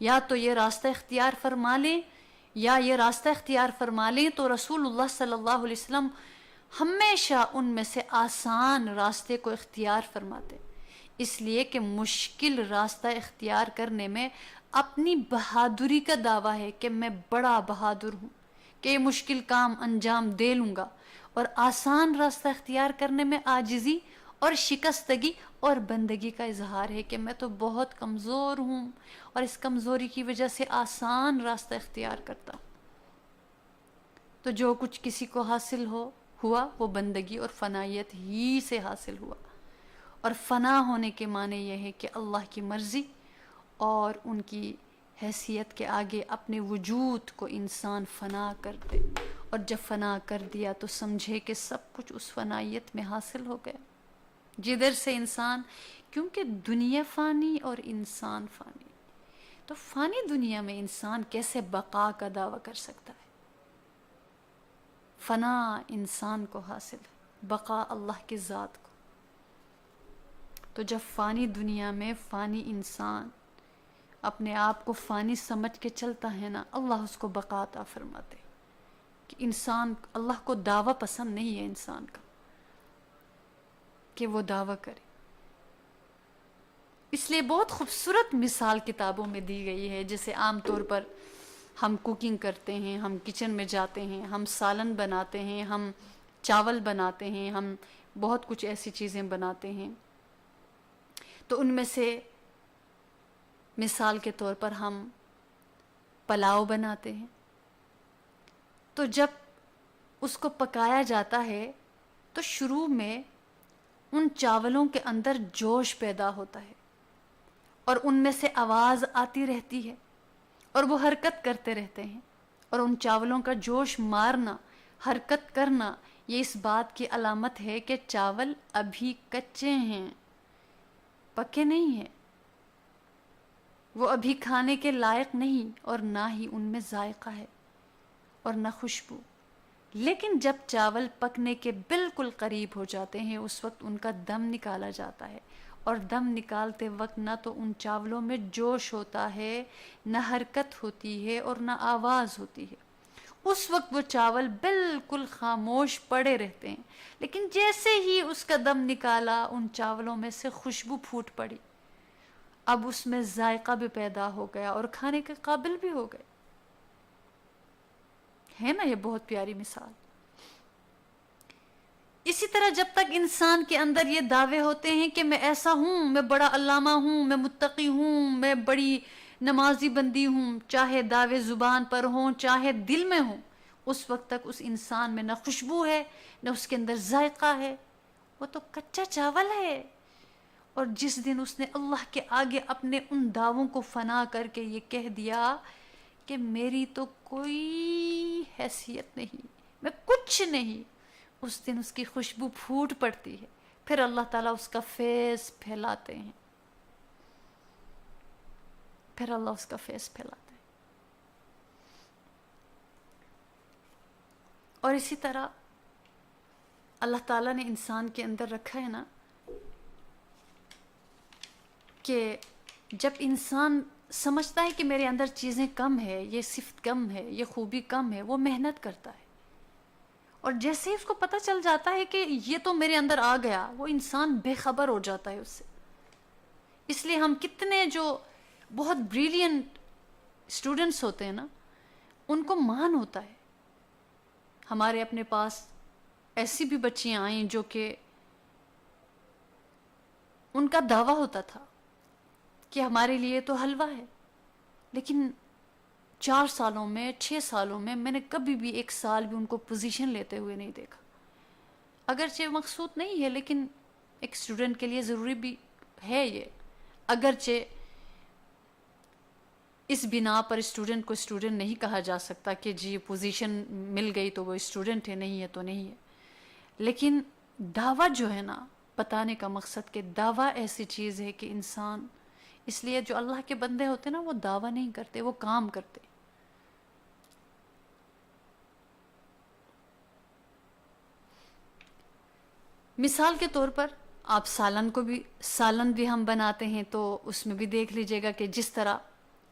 [SPEAKER 2] یا تو یہ راستہ اختیار فرما لیں یا یہ راستہ اختیار فرما لیں، تو رسول اللہ صلی اللہ علیہ وسلم ہمیشہ ان میں سے آسان راستے کو اختیار فرماتے، اس لیے کہ مشکل راستہ اختیار کرنے میں اپنی بہادری کا دعویٰ ہے کہ میں بڑا بہادر ہوں کہ یہ مشکل کام انجام دے لوں گا، اور آسان راستہ اختیار کرنے میں عاجزی اور شکستگی اور بندگی کا اظہار ہے کہ میں تو بہت کمزور ہوں اور اس کمزوری کی وجہ سے آسان راستہ اختیار کرتا ہوں۔ تو جو کچھ کسی کو حاصل ہوا وہ بندگی اور فنائیت ہی سے حاصل ہوا، اور فنا ہونے کے معنی یہ ہے کہ اللہ کی مرضی اور ان کی حیثیت کے آگے اپنے وجود کو انسان فنا کر دے، اور جب فنا کر دیا تو سمجھے کہ سب کچھ اس فنائیت میں حاصل ہو گیا، جدھر سے انسان، کیونکہ دنیا فانی اور انسان فانی، تو فانی دنیا میں انسان کیسے بقا کا دعویٰ کر سکتا ہے؟ فنا انسان کو حاصل ہے، بقا اللہ کی ذات کو۔ تو جب فانی دنیا میں فانی انسان اپنے آپ کو فانی سمجھ کے چلتا ہے نا، اللہ اس کو بقا عطا فرماتے کہ انسان، اللہ کو دعویٰ پسند نہیں ہے انسان کا کہ وہ دعویٰ کرے. اس لیے بہت خوبصورت مثال کتابوں میں دی گئی ہے. جیسے عام طور پر ہم کوکنگ کرتے ہیں، ہم کچن میں جاتے ہیں، ہم سالن بناتے ہیں، ہم چاول بناتے ہیں، ہم بہت کچھ ایسی چیزیں بناتے ہیں. تو ان میں سے مثال کے طور پر ہم پلاؤ بناتے ہیں. تو جب اس کو پکایا جاتا ہے تو شروع میں ان چاولوں کے اندر جوش پیدا ہوتا ہے اور ان میں سے آواز آتی رہتی ہے اور وہ حرکت کرتے رہتے ہیں. اور ان چاولوں کا جوش مارنا، حرکت کرنا، یہ اس بات کی علامت ہے کہ چاول ابھی کچے ہیں، پکے نہیں ہیں، وہ ابھی کھانے کے لائق نہیں، اور نہ ہی ان میں ذائقہ ہے اور نہ خوشبو. لیکن جب چاول پکنے کے بالکل قریب ہو جاتے ہیں اس وقت ان کا دم نکالا جاتا ہے، اور دم نکالتے وقت نہ تو ان چاولوں میں جوش ہوتا ہے، نہ حرکت ہوتی ہے، اور نہ آواز ہوتی ہے. اس وقت وہ چاول بالکل خاموش پڑے رہتے ہیں. لیکن جیسے ہی اس کا دم نکالا ان چاولوں میں سے خوشبو پھوٹ پڑی، اب اس میں ذائقہ بھی پیدا ہو گیا اور کھانے کے قابل بھی ہو گئے. ہے نا یہ بہت پیاری مثال. اسی طرح جب تک انسان کے اندر یہ دعوے ہوتے ہیں کہ میں ایسا ہوں، میں بڑا علامہ ہوں، میں متقی ہوں، میں بڑی نمازی بندی ہوں، چاہے دعوے زبان پر ہوں چاہے دل میں ہوں، اس وقت تک اس انسان میں نہ خوشبو ہے نہ اس کے اندر ذائقہ ہے، وہ تو کچا چاول ہے. اور جس دن اس نے اللہ کے آگے اپنے ان دعووں کو فنا کر کے یہ کہہ دیا کہ میری تو کوئی حیثیت نہیں، میں کچھ نہیں، اس دن اس کی خوشبو پھوٹ پڑتی ہے. پھر اللہ تعالیٰ اس کا فیض پھیلاتے ہیں، پھر اللہ اس کا فیض پھیلاتے ہیں. اور اسی طرح اللہ تعالیٰ نے انسان کے اندر رکھا ہے نا کہ جب انسان سمجھتا ہے کہ میرے اندر چیزیں کم ہے، یہ صفت کم ہے، یہ خوبی کم ہے، وہ محنت کرتا ہے. اور جیسے ہی اس کو پتہ چل جاتا ہے کہ یہ تو میرے اندر آ گیا، وہ انسان بے خبر ہو جاتا ہے اس سے. اس لیے ہم کتنے جو بہت بریلینٹ اسٹوڈنٹس ہوتے ہیں نا، ان کو مان ہوتا ہے. ہمارے اپنے پاس ایسی بھی بچیاں آئیں جو کہ ان کا دعویٰ ہوتا تھا کہ ہمارے لیے تو حلوہ ہے، لیکن 4 سالوں میں 6 سالوں میں نے کبھی بھی 1 سال بھی ان کو پوزیشن لیتے ہوئے نہیں دیکھا. اگرچہ مقصود نہیں ہے لیکن ایک اسٹوڈنٹ کے لیے ضروری بھی ہے یہ. اگرچہ اس بنا پر اسٹوڈنٹ کو اسٹوڈنٹ نہیں کہا جا سکتا کہ جی پوزیشن مل گئی تو وہ اسٹوڈنٹ ہے، نہیں ہے تو نہیں ہے، لیکن دعویٰ جو ہے نا، بتانے کا مقصد کہ دعویٰ ایسی چیز ہے کہ انسان، اس لیے جو اللہ کے بندے ہوتے نا وہ دعویٰ نہیں کرتے، وہ کام کرتے. مثال کے طور پر آپ سالن بھی ہم بناتے ہیں تو اس میں بھی دیکھ لیجئے گا کہ جس طرح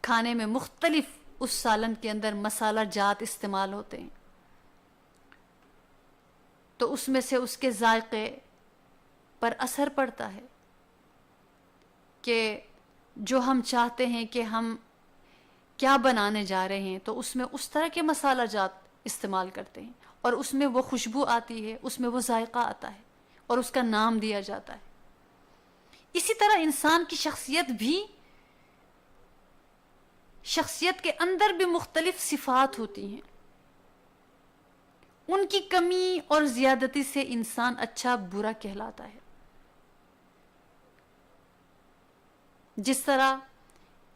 [SPEAKER 2] کھانے میں مختلف اس سالن کے اندر مسالہ جات استعمال ہوتے ہیں تو اس میں سے اس کے ذائقے پر اثر پڑتا ہے کہ جو ہم چاہتے ہیں کہ ہم کیا بنانے جا رہے ہیں تو اس میں اس طرح کے مسالہ جات استعمال کرتے ہیں اور اس میں وہ خوشبو آتی ہے، اس میں وہ ذائقہ آتا ہے اور اس کا نام دیا جاتا ہے. اسی طرح انسان کی شخصیت کے اندر بھی مختلف صفات ہوتی ہیں. ان کی کمی اور زیادتی سے انسان اچھا برا کہلاتا ہے. جس طرح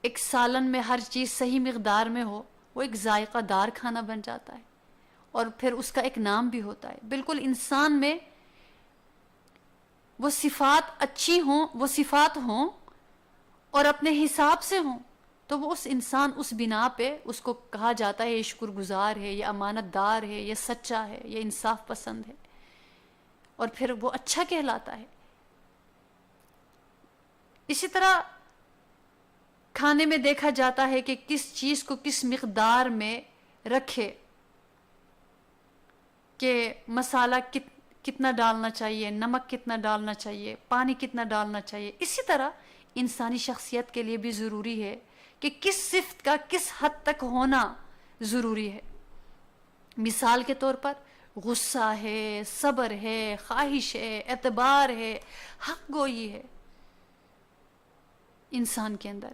[SPEAKER 2] ایک سالن میں ہر چیز صحیح مقدار میں ہو، وہ ایک ذائقہ دار کھانا بن جاتا ہے اور پھر اس کا ایک نام بھی ہوتا ہے. بالکل انسان میں وہ صفات اچھی ہوں، وہ صفات ہوں اور اپنے حساب سے ہوں تو وہ اس انسان اس بنا پہ اس کو کہا جاتا ہے یہ شکر گزار ہے، یہ امانت دار ہے، یہ سچا ہے، یہ انصاف پسند ہے، اور پھر وہ اچھا کہلاتا ہے. اسی طرح کھانے میں دیکھا جاتا ہے کہ کس چیز کو کس مقدار میں رکھے، کہ مسالہ کتنا ڈالنا چاہیے، نمک کتنا ڈالنا چاہیے، پانی کتنا ڈالنا چاہیے. اسی طرح انسانی شخصیت کے لیے بھی ضروری ہے کہ کس صفت کا کس حد تک ہونا ضروری ہے. مثال کے طور پر غصہ ہے، صبر ہے، خواہش ہے، اعتبار ہے، حق گوئی ہے انسان کے اندر.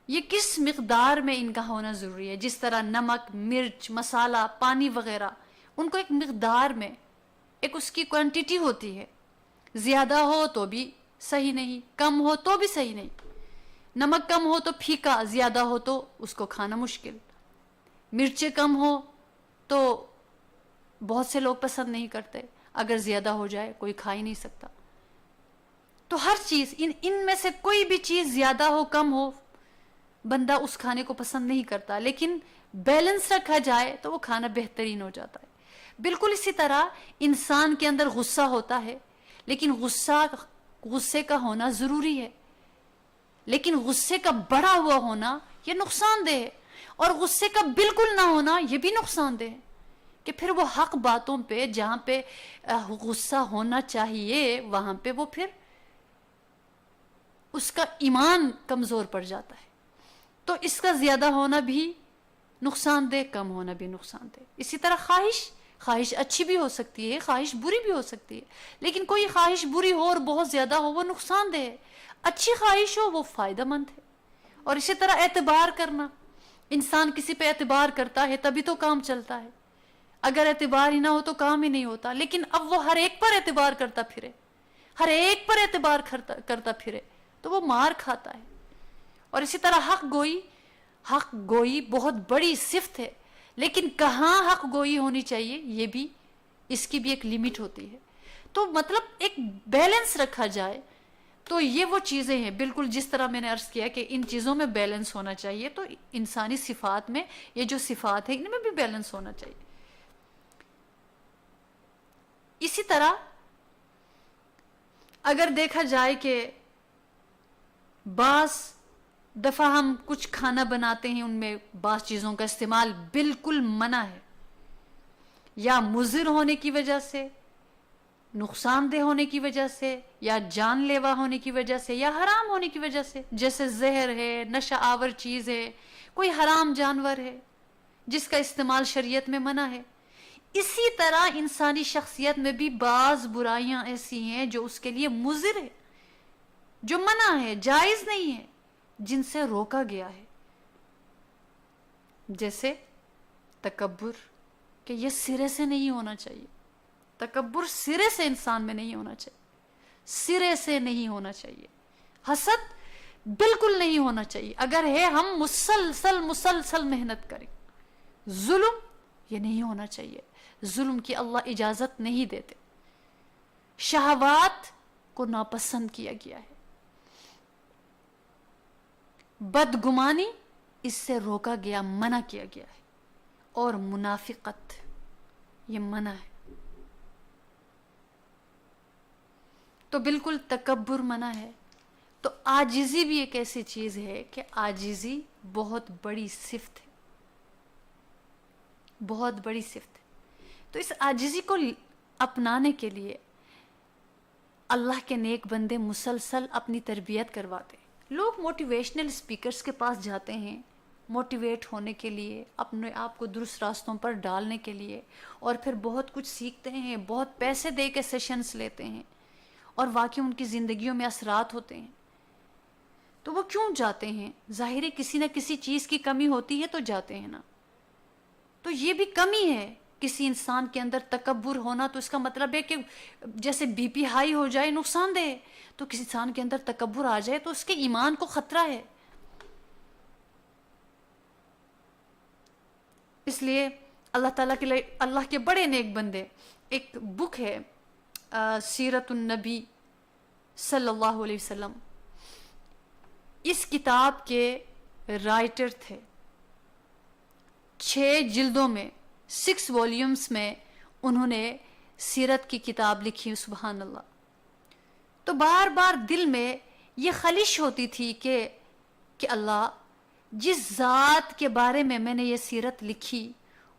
[SPEAKER 2] یہ کس مقدار میں ان کا ہونا ضروری ہے. جس طرح نمک، مرچ، مسالہ، پانی وغیرہ، ان کو ایک مقدار میں، ایک اس کی کوانٹیٹی ہوتی ہے. زیادہ ہو تو بھی صحیح نہیں، کم ہو تو بھی صحیح نہیں. نمک کم ہو تو پھیکا، زیادہ ہو تو اس کو کھانا مشکل. مرچیں کم ہو تو بہت سے لوگ پسند نہیں کرتے، اگر زیادہ ہو جائے کوئی کھا ہی نہیں سکتا. تو ہر چیز ان میں سے کوئی بھی چیز زیادہ ہو کم ہو بندہ اس کھانے کو پسند نہیں کرتا، لیکن بیلنس رکھا جائے تو وہ کھانا بہترین ہو جاتا ہے. بالکل اسی طرح انسان کے اندر غصہ ہوتا ہے، لیکن غصے کا ہونا ضروری ہے، لیکن غصے کا بڑا ہوا ہونا یہ نقصان دہ ہے، اور غصے کا بالکل نہ ہونا یہ بھی نقصان دہ ہے. کہ پھر وہ حق باتوں پہ، جہاں پہ غصہ ہونا چاہیے وہاں پہ وہ پھر اس کا ایمان کمزور پڑ جاتا ہے. تو اس کا زیادہ ہونا بھی نقصان دہ، کم ہونا بھی نقصان دہ. اسی طرح خواہش اچھی بھی ہو سکتی ہے، خواہش بری بھی ہو سکتی ہے، لیکن کوئی خواہش بری ہو اور بہت زیادہ ہو وہ نقصان دہ ہے. اچھی خواہش ہو وہ فائدہ مند ہے. اور اسی طرح اعتبار کرنا، انسان کسی پہ اعتبار کرتا ہے تبھی تو کام چلتا ہے. اگر اعتبار ہی نہ ہو تو کام ہی نہیں ہوتا. لیکن اب وہ ہر ایک پر اعتبار کرتا پھرے، ہر ایک پر اعتبار کرتا پھرے تو وہ مار کھاتا ہے. اور اسی طرح حق گوئی بہت بڑی صفت ہے، لیکن کہاں حق گوئی ہونی چاہیے یہ بھی، اس کی بھی ایک لمٹ ہوتی ہے. تو مطلب ایک بیلنس رکھا جائے تو یہ وہ چیزیں ہیں. بالکل جس طرح میں نے عرض کیا کہ ان چیزوں میں بیلنس ہونا چاہیے، تو انسانی صفات میں یہ جو صفات ہیں ان میں بھی بیلنس ہونا چاہیے. اسی طرح اگر دیکھا جائے کہ بعض دفعہ ہم کچھ کھانا بناتے ہیں، ان میں بعض چیزوں کا استعمال بالکل منع ہے، یا مضر ہونے کی وجہ سے، نقصان دہ ہونے کی وجہ سے، یا جان لیوا ہونے کی وجہ سے، یا حرام ہونے کی وجہ سے. جیسے زہر ہے، نشہ آور چیز ہے، کوئی حرام جانور ہے جس کا استعمال شریعت میں منع ہے. اسی طرح انسانی شخصیت میں بھی بعض برائیاں ایسی ہیں جو اس کے لیے مضر ہے، جو منع ہے، جائز نہیں ہے، جن سے روکا گیا ہے. جیسے تکبر، کہ یہ سرے سے نہیں ہونا چاہیے. تکبر سرے سے انسان میں نہیں ہونا چاہیے، سرے سے نہیں ہونا چاہیے. حسد بالکل نہیں ہونا چاہیے. اگر ہے ہم مسلسل محنت کریں. ظلم یہ نہیں ہونا چاہیے، ظلم کی اللہ اجازت نہیں دیتے. شہوات کو ناپسند کیا گیا ہے. بدگمانی اس سے روکا گیا، منع کیا گیا ہے. اور منافقت یہ منع ہے. تو بالکل تکبر منع ہے. تو عاجزی بھی ایک ایسی چیز ہے کہ عاجزی بہت بڑی صفت ہے، بہت بڑی صفت ہے. تو اس عاجزی کو اپنانے کے لیے اللہ کے نیک بندے مسلسل اپنی تربیت کرواتے ہیں. لوگ موٹیویشنل اسپیکرز کے پاس جاتے ہیں موٹیویٹ ہونے کے لیے، اپنے آپ کو درست راستوں پر ڈالنے کے لیے، اور پھر بہت کچھ سیکھتے ہیں، بہت پیسے دے کے سیشنز لیتے ہیں، اور واقعی ان کی زندگیوں میں اثرات ہوتے ہیں. تو وہ کیوں جاتے ہیں؟ ظاہر ہے کسی نہ کسی چیز کی کمی ہوتی ہے تو جاتے ہیں نا. تو یہ بھی کمی ہے کسی انسان کے اندر تکبر ہونا. تو اس کا مطلب ہے کہ جیسے بی پی ہائی ہو جائے نقصان دہ ہے، تو کسی انسان کے اندر تکبر آ جائے تو اس کے ایمان کو خطرہ ہے. اس لیے اللہ تعالیٰ کے لیے اللہ کے بڑے نیک بندے، ایک بک ہے سیرت النبی صلی اللہ علیہ وسلم، اس کتاب کے رائٹر تھے. 6 جلدوں میں 6 والیومز میں انہوں نے سیرت کی کتاب لکھی. سبحان اللہ. تو بار بار دل میں یہ خلش ہوتی تھی کہ اللہ جس ذات کے بارے میں نے یہ سیرت لکھی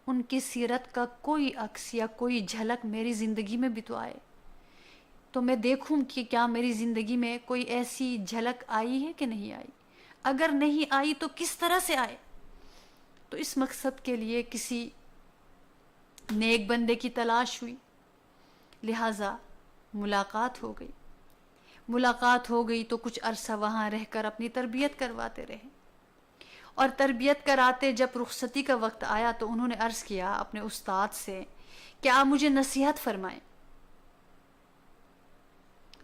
[SPEAKER 2] ان کی سیرت کا کوئی عکس یا کوئی جھلک میری زندگی میں بھی تو آئے، تو میں دیکھوں کہ کیا میری زندگی میں کوئی ایسی جھلک آئی ہے کہ نہیں آئی، اگر نہیں آئی تو کس طرح سے آئے۔ تو اس مقصد کے لیے کسی نیک بندے کی تلاش ہوئی، لہٰذا ملاقات ہو گئی تو کچھ عرصہ وہاں رہ کر اپنی تربیت کرواتے رہے، اور تربیت کراتے جب رخصتی کا وقت آیا تو انہوں نے عرض کیا اپنے استاد سے کہ آپ مجھے نصیحت فرمائیں۔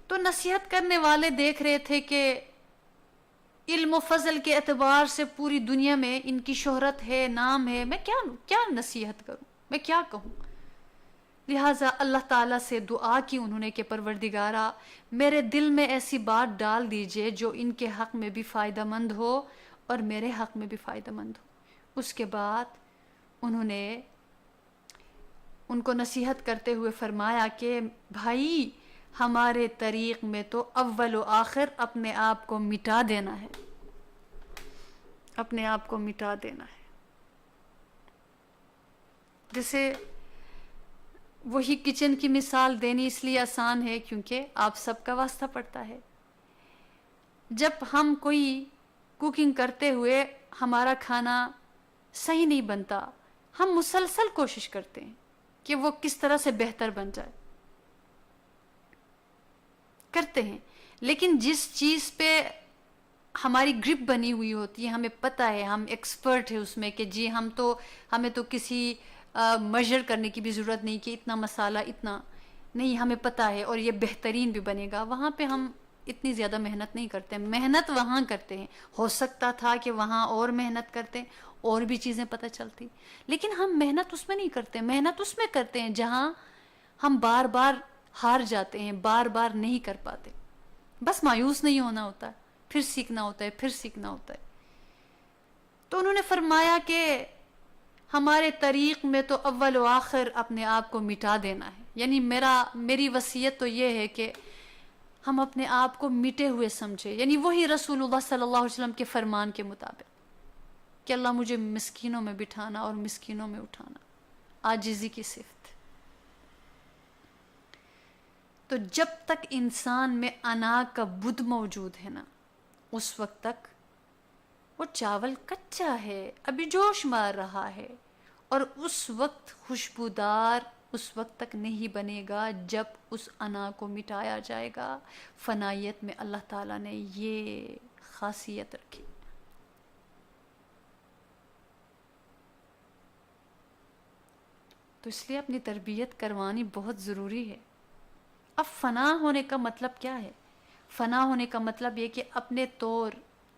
[SPEAKER 2] تو نصیحت کرنے والے دیکھ رہے تھے کہ علم و فضل کے اعتبار سے پوری دنیا میں ان کی شہرت ہے، نام ہے، میں کیا نصیحت کروں، میں کیا کہوں۔ لہٰذا اللہ تعالیٰ سے دعا کی انہوں نے کہ پروردگارا میرے دل میں ایسی بات ڈال دیجئے جو ان کے حق میں بھی فائدہ مند ہو اور میرے حق میں بھی فائدہ مند ہو۔ اس کے بعد انہوں نے ان کو نصیحت کرتے ہوئے فرمایا کہ بھائی ہمارے طریق میں تو اول و آخر اپنے آپ کو مٹا دینا ہے، اپنے آپ کو مٹا دینا ہے۔ جیسے وہی کچن کی مثال دینی اس لیے آسان ہے کیونکہ آپ سب کا واسطہ پڑتا ہے۔ جب ہم کوئی کوکنگ کرتے ہوئے ہمارا کھانا صحیح نہیں بنتا، ہم مسلسل کوشش کرتے ہیں کہ وہ کس طرح سے بہتر بن جائے، کرتے ہیں، لیکن جس چیز پہ ہماری گرپ بنی ہوئی ہوتی ہے، ہمیں پتہ ہے، ہم ایکسپرٹ ہے اس میں کہ جی ہمیں تو کسی میجر کرنے کی بھی ضرورت نہیں کہ اتنا مسالہ اتنا نہیں، ہمیں پتہ ہے اور یہ بہترین بھی بنے گا، وہاں پہ ہم اتنی زیادہ محنت نہیں کرتے۔ محنت وہاں کرتے ہیں، ہو سکتا تھا کہ وہاں اور محنت کرتے اور بھی چیزیں پتہ چلتی، لیکن ہم محنت اس میں نہیں کرتے، محنت اس میں کرتے ہیں جہاں ہم بار بار ہار جاتے ہیں، بار بار نہیں کر پاتے۔ بس مایوس نہیں ہونا ہوتا ہے، پھر سیکھنا ہوتا ہے، پھر سیکھنا ہوتا ہے۔ تو انہوں نے فرمایا کہ ہمارے طریق میں تو اول و آخر اپنے آپ کو مٹا دینا ہے، یعنی میری وصیت تو یہ ہے کہ ہم اپنے آپ کو مٹے ہوئے سمجھے، یعنی وہی رسول اللہ صلی اللہ علیہ وسلم کے فرمان کے مطابق کہ اللہ مجھے مسکینوں میں بٹھانا اور مسکینوں میں اٹھانا، عاجزی کی صفت۔ تو جب تک انسان میں انا کا بدھ موجود ہے نا، اس وقت تک وہ چاول کچا ہے، ابھی جوش مار رہا ہے، اور اس وقت خوشبودار اس وقت تک نہیں بنے گا جب اس انا کو مٹایا جائے گا۔ فنائیت میں اللہ تعالیٰ نے یہ خاصیت رکھی۔ تو اس لیے اپنی تربیت کروانی بہت ضروری ہے۔ اب فنا ہونے کا مطلب کیا ہے؟ فنا ہونے کا مطلب یہ کہ اپنے طور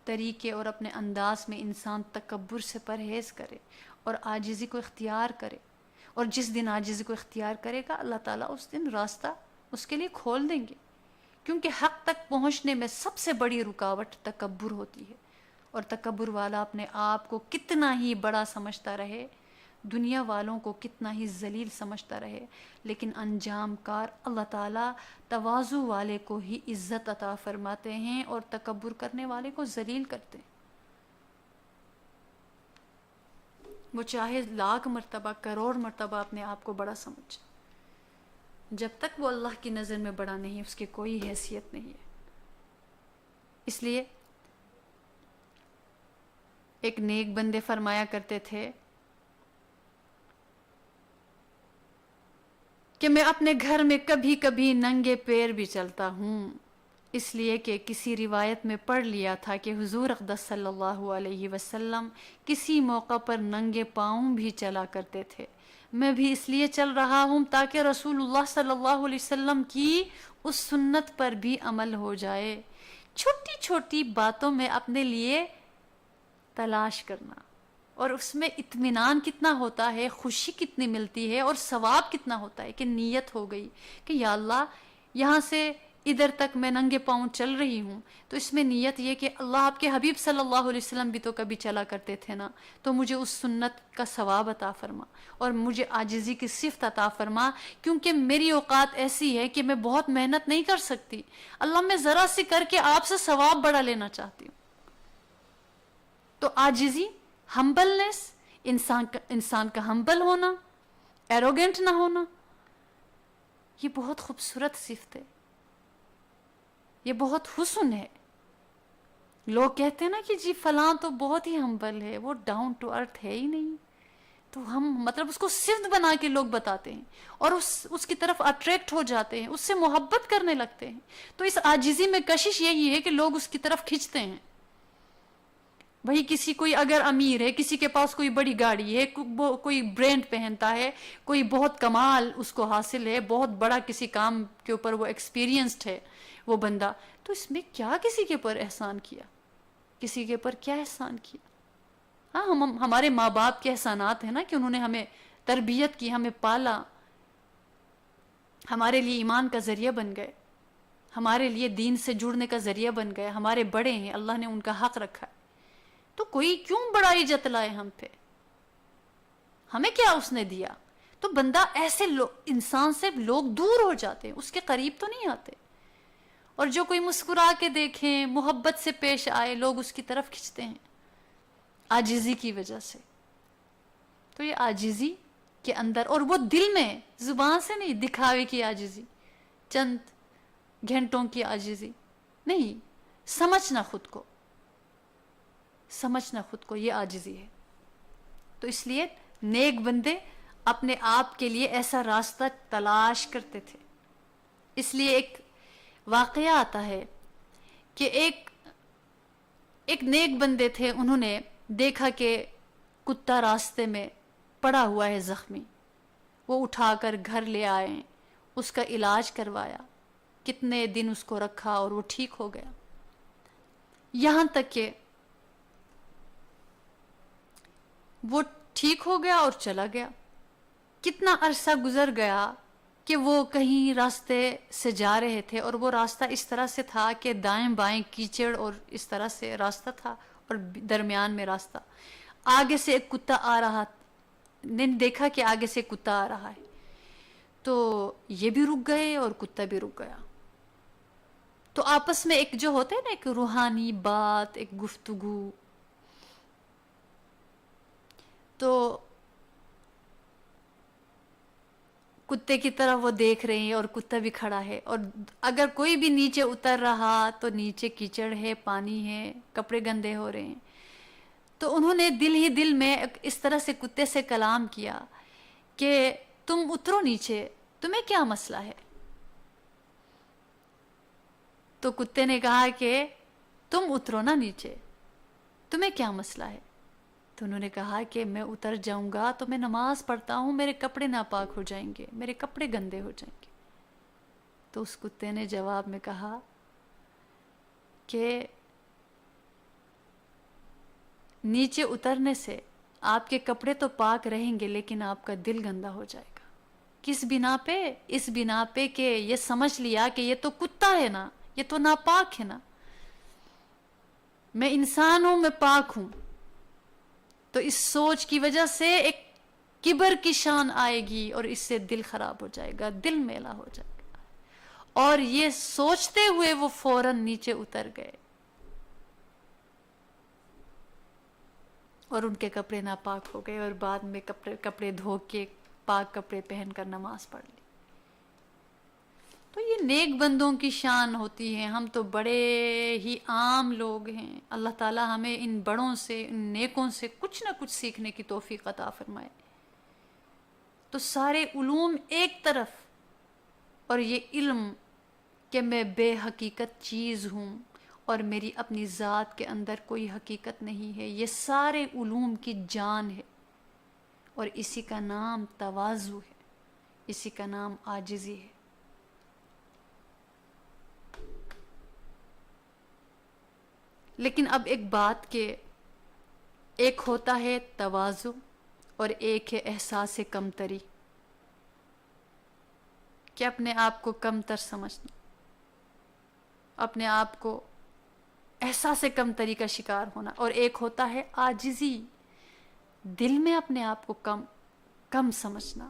[SPEAKER 2] طریقے اور اپنے انداز میں انسان تکبر سے پرہیز کرے اور عاجزی کو اختیار کرے، اور جس دن عاجزی کو اختیار کرے گا اللہ تعالیٰ اس دن راستہ اس کے لیے کھول دیں گے، کیونکہ حق تک پہنچنے میں سب سے بڑی رکاوٹ تکبر ہوتی ہے، اور تکبر والا اپنے آپ کو کتنا ہی بڑا سمجھتا رہے، دنیا والوں کو کتنا ہی ذلیل سمجھتا رہے، لیکن انجام کار اللہ تعالیٰ تواضع والے کو ہی عزت عطا فرماتے ہیں اور تکبر کرنے والے کو ذلیل کرتے ہیں۔ وہ چاہے لاکھ مرتبہ کروڑ مرتبہ اپنے آپ کو بڑا سمجھے، جب تک وہ اللہ کی نظر میں بڑا نہیں، اس کی کوئی حیثیت نہیں ہے۔ اس لیے ایک نیک بندے فرمایا کرتے تھے کہ میں اپنے گھر میں کبھی کبھی ننگے پیر بھی چلتا ہوں، اس لیے کہ کسی روایت میں پڑھ لیا تھا کہ حضور اقدس صلی اللہ علیہ وسلم کسی موقع پر ننگے پاؤں بھی چلا کرتے تھے۔ میں بھی اس لیے چل رہا ہوں تاکہ رسول اللہ صلی اللہ علیہ وسلم کی اس سنت پر بھی عمل ہو جائے۔ چھوٹی چھوٹی باتوں میں اپنے لیے تلاش کرنا، اور اس میں اطمینان کتنا ہوتا ہے، خوشی کتنی ملتی ہے، اور ثواب کتنا ہوتا ہے کہ نیت ہو گئی کہ یا اللہ یہاں سے ادھر تک میں ننگے پاؤں چل رہی ہوں، تو اس میں نیت یہ کہ اللہ آپ کے حبیب صلی اللہ علیہ وسلم بھی تو کبھی چلا کرتے تھے نا، تو مجھے اس سنت کا ثواب عطا فرما، اور مجھے عاجزی کی صفت عطا فرما، کیونکہ میری اوقات ایسی ہے کہ میں بہت محنت نہیں کر سکتی، اللہ میں ذرا سی کر کے آپ سے ثواب بڑھا لینا چاہتی ہوں۔ تو عاجزی، ہمبلنس، انسان کا ہمبل ہونا، ایروگنٹ نہ ہونا، یہ بہت خوبصورت صفت ہے، یہ بہت حسن ہے۔ لوگ کہتے ہیں نا کہ جی فلاں تو بہت ہی ہمبل ہے، وہ ڈاؤن ٹو ارتھ ہے ہی نہیں، تو ہم مطلب اس کو صفت بنا کے لوگ بتاتے ہیں اور اس کی طرف اٹریکٹ ہو جاتے ہیں، اس سے محبت کرنے لگتے ہیں۔ تو اس عاجزی میں کشش یہی ہے کہ لوگ اس کی طرف کھنچتے ہیں۔ بھئی کسی کوئی اگر امیر ہے، کسی کے پاس کوئی بڑی گاڑی ہے، کوئی برینڈ پہنتا ہے، کوئی بہت کمال اس کو حاصل ہے، بہت بڑا کسی کام کے اوپر وہ ایکسپیرینسڈ ہے وہ بندہ، تو اس میں کیا کسی کے اوپر احسان کیا؟ کسی کے اوپر کیا احسان کیا؟ ہاں، ہمارے ماں باپ کے احسانات ہیں نا کہ انہوں نے ہمیں تربیت کی، ہمیں پالا، ہمارے لیے ایمان کا ذریعہ بن گئے، ہمارے لیے دین سے جڑنے کا ذریعہ بن گئے، ہمارے بڑے ہیں، اللہ نے ان کا حق رکھا ہے، تو کوئی کیوں بڑائی جتلائے ہم پہ؟ ہمیں کیا اس نے دیا؟ تو بندہ ایسے انسان سے لوگ دور ہو جاتے ہیں، اس کے قریب تو نہیں آتے، اور جو کوئی مسکرا کے دیکھیں، محبت سے پیش آئے، لوگ اس کی طرف کھنچتے ہیں عاجزی کی وجہ سے۔ تو یہ عاجزی کے اندر، اور وہ دل میں، زبان سے نہیں، دکھاوے کی عاجزی، چند گھنٹوں کی عاجزی نہیں، سمجھنا خود کو، سمجھنا خود کو، یہ عاجزی ہے۔ تو اس لیے نیک بندے اپنے آپ کے لیے ایسا راستہ تلاش کرتے تھے۔ اس لیے ایک واقعہ آتا ہے کہ ایک نیک بندے تھے، انہوں نے دیکھا کہ کتا راستے میں پڑا ہوا ہے زخمی، وہ اٹھا کر گھر لے آئے، اس کا علاج کروایا، کتنے دن اس کو رکھا اور وہ ٹھیک ہو گیا، یہاں تک کہ وہ ٹھیک ہو گیا اور چلا گیا۔ کتنا عرصہ گزر گیا کہ وہ کہیں راستے سے جا رہے تھے، اور وہ راستہ اس طرح سے تھا کہ دائیں بائیں کیچڑ اور اس طرح سے راستہ تھا، اور درمیان میں راستہ، آگے سے ایک کتا آ رہا، نے دیکھا کہ آگے سے کتا آ رہا ہے، تو یہ بھی رک گئے اور کتا بھی رک گیا۔ تو آپس میں ایک جو ہوتا ہے نا، ایک روحانی بات، ایک گفتگو، تو کتے کی طرف وہ دیکھ رہے ہیں اور کتا بھی کھڑا ہے، اور اگر کوئی بھی نیچے اتر رہا تو نیچے کیچڑ ہے، پانی ہے، کپڑے گندے ہو رہے ہیں، تو انہوں نے دل ہی دل میں اس طرح سے کتے سے کلام کیا کہ تم اترو نیچے، تمہیں کیا مسئلہ ہے؟ تو کتے نے کہا کہ تم اترو نا نیچے، تمہیں کیا مسئلہ ہے؟ تو انہوں نے کہا کہ میں اتر جاؤں گا تو میں نماز پڑھتا ہوں، میرے کپڑے ناپاک ہو جائیں گے، میرے کپڑے گندے ہو جائیں گے۔ تو اس کتے نے جواب میں کہا کہ نیچے اترنے سے آپ کے کپڑے تو پاک رہیں گے، لیکن آپ کا دل گندا ہو جائے گا۔ کس بنا پہ؟ اس بنا پہ کہ یہ سمجھ لیا کہ یہ تو کتا ہے نا، یہ تو ناپاک ہے نا، میں انسان ہوں، میں پاک ہوں۔ تو اس سوچ کی وجہ سے ایک کبر کی شان آئے گی، اور اس سے دل خراب ہو جائے گا، دل میلا ہو جائے گا، اور یہ سوچتے ہوئے وہ فوراً نیچے اتر گئے، اور ان کے کپڑے ناپاک ہو گئے، اور بعد میں کپڑے دھو کے پاک کپڑے پہن کر نماز پڑھ لی۔ تو یہ نیک بندوں کی شان ہوتی ہے، ہم تو بڑے ہی عام لوگ ہیں۔ اللہ تعالی ہمیں ان بڑوں سے، ان نیکوں سے کچھ نہ کچھ سیکھنے کی توفیق عطا فرمائے۔ تو سارے علوم ایک طرف، اور یہ علم کہ میں بے حقیقت چیز ہوں اور میری اپنی ذات کے اندر کوئی حقیقت نہیں ہے، یہ سارے علوم کی جان ہے، اور اسی کا نام تواضع ہے، اسی کا نام عاجزی ہے۔ لیکن اب ایک بات کہ ایک ہوتا ہے تواضع اور ایک ہے احساس کمتری، کہ اپنے آپ کو کم تر سمجھنا۔ اپنے آپ کو احساس کمتری کا شکار ہونا، اور ایک ہوتا ہے عاجزی، دل میں اپنے آپ کو کم سمجھنا.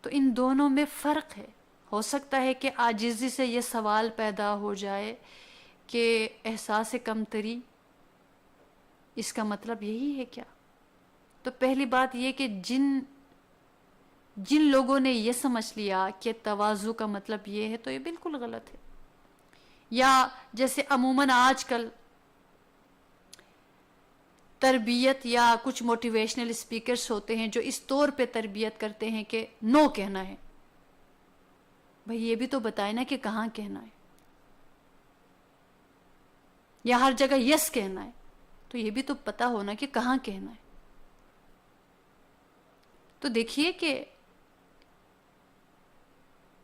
[SPEAKER 2] تو ان دونوں میں فرق ہے. ہو سکتا ہے کہ عاجزی سے یہ سوال پیدا ہو جائے کہ احساس کمتری اس کا مطلب یہی ہے کیا؟ تو پہلی بات یہ کہ جن لوگوں نے یہ سمجھ لیا کہ تواضع کا مطلب یہ ہے تو یہ بالکل غلط ہے. یا جیسے عموماً آج کل تربیت یا کچھ موٹیویشنل اسپیکرز ہوتے ہیں جو اس طور پہ تربیت کرتے ہیں کہ نو کہنا ہے. بھئی یہ بھی تو بتائے نا کہ کہاں کہنا ہے. یا ہر جگہ یس کہنا ہے، تو یہ بھی تو پتا ہونا کہ کہاں کہنا ہے. تو دیکھیے کہ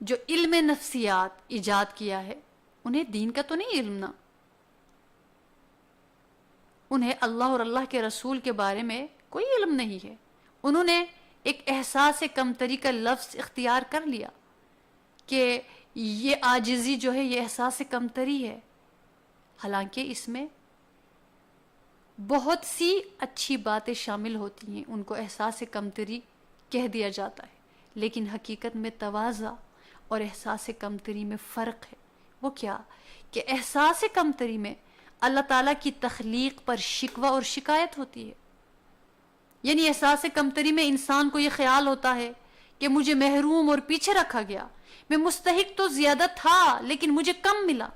[SPEAKER 2] جو علم نفسیات ایجاد کیا ہے انہیں دین کا تو نہیں علم نا، انہیں اللہ اور اللہ کے رسول کے بارے میں کوئی علم نہیں ہے. انہوں نے ایک احساس کمتری کا لفظ اختیار کر لیا کہ یہ عاجزی جو ہے یہ احساس کمتری ہے، حالانکہ اس میں بہت سی اچھی باتیں شامل ہوتی ہیں. ان کو احساس کمتری کہہ دیا جاتا ہے، لیکن حقیقت میں تواضع اور احساس کمتری میں فرق ہے. وہ کیا کہ احساس کمتری میں اللہ تعالیٰ کی تخلیق پر شکوہ اور شکایت ہوتی ہے. یعنی احساس کمتری میں انسان کو یہ خیال ہوتا ہے کہ مجھے محروم اور پیچھے رکھا گیا، میں مستحق تو زیادہ تھا لیکن مجھے کم ملا.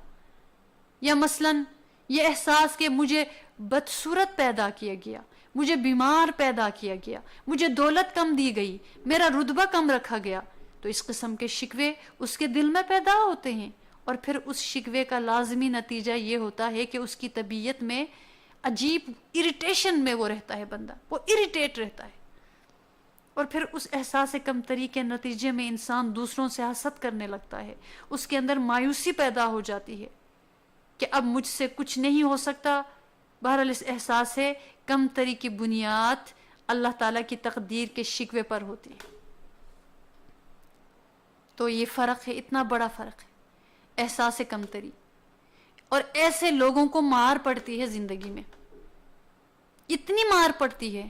[SPEAKER 2] یا مثلاً یہ احساس کہ مجھے بدصورت پیدا کیا گیا، مجھے بیمار پیدا کیا گیا، مجھے دولت کم دی گئی، میرا رتبہ کم رکھا گیا. تو اس قسم کے شکوے اس کے دل میں پیدا ہوتے ہیں، اور پھر اس شکوے کا لازمی نتیجہ یہ ہوتا ہے کہ اس کی طبیعت میں عجیب اریٹیشن میں وہ رہتا ہے، بندہ وہ اریٹیٹ رہتا ہے. اور پھر اس احساس کمتری کے نتیجے میں انسان دوسروں سے حسد کرنے لگتا ہے. اس کے اندر مایوسی پیدا ہو جاتی ہے کہ اب مجھ سے کچھ نہیں ہو سکتا. بہرحال اس احساس کمتری کی بنیاد اللہ تعالیٰ کی تقدیر کے شکوے پر ہوتی ہے. تو یہ فرق ہے، اتنا بڑا فرق ہے احساس کمتری. اور ایسے لوگوں کو مار پڑتی ہے زندگی میں، اتنی مار پڑتی ہے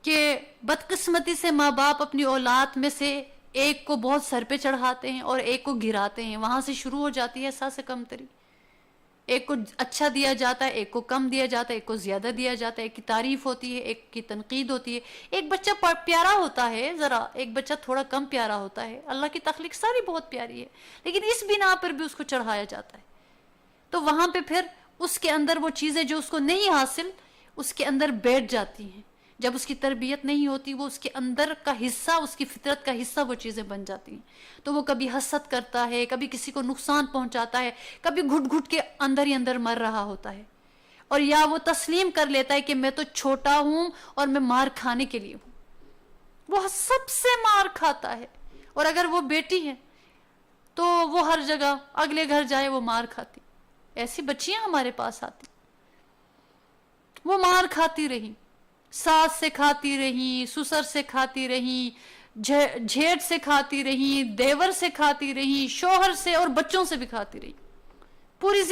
[SPEAKER 2] کہ بدقسمتی سے ماں باپ اپنی اولاد میں سے ایک کو بہت سر پہ چڑھاتے ہیں اور ایک کو گراتے ہیں. وہاں سے شروع ہو جاتی ہے احساس کمتری. ایک کو اچھا دیا جاتا ہے، ایک کو کم دیا جاتا ہے، ایک کو زیادہ دیا جاتا ہے، ایک کی تعریف ہوتی ہے، ایک کی تنقید ہوتی ہے. ایک بچہ پیارا ہوتا ہے، ذرا ایک بچہ تھوڑا کم پیارا ہوتا ہے. اللہ کی تخلیق ساری بہت پیاری ہے، لیکن اس بنا پر بھی اس کو چڑھایا جاتا ہے. تو وہاں پہ پھر اس کے اندر وہ چیزیں جو اس کو نہیں حاصل اس کے اندر بیٹھ جاتی ہیں. جب اس کی تربیت نہیں ہوتی وہ اس کے اندر کا حصہ، اس کی فطرت کا حصہ وہ چیزیں بن جاتی ہیں. تو وہ کبھی حسد کرتا ہے، کبھی کسی کو نقصان پہنچاتا ہے، کبھی گھٹ گھٹ کے اندر ہی اندر مر رہا ہوتا ہے. اور یا وہ تسلیم کر لیتا ہے کہ میں تو چھوٹا ہوں اور میں مار کھانے کے لیے ہوں. وہ سب سے مار کھاتا ہے. اور اگر وہ بیٹی ہے تو وہ ہر جگہ اگلے گھر جائے وہ مار کھاتی. ایسی بچیاں ہمارے پاس آتی، وہ مار کھاتی رہی، ساس سے کھاتی رہی، سسر سے کھاتی رہی، جھیٹ سے کھاتی رہی، دیور سے کھاتی رہی، شوہر سے اور بچوں سے بھی کھاتی رہی. پوری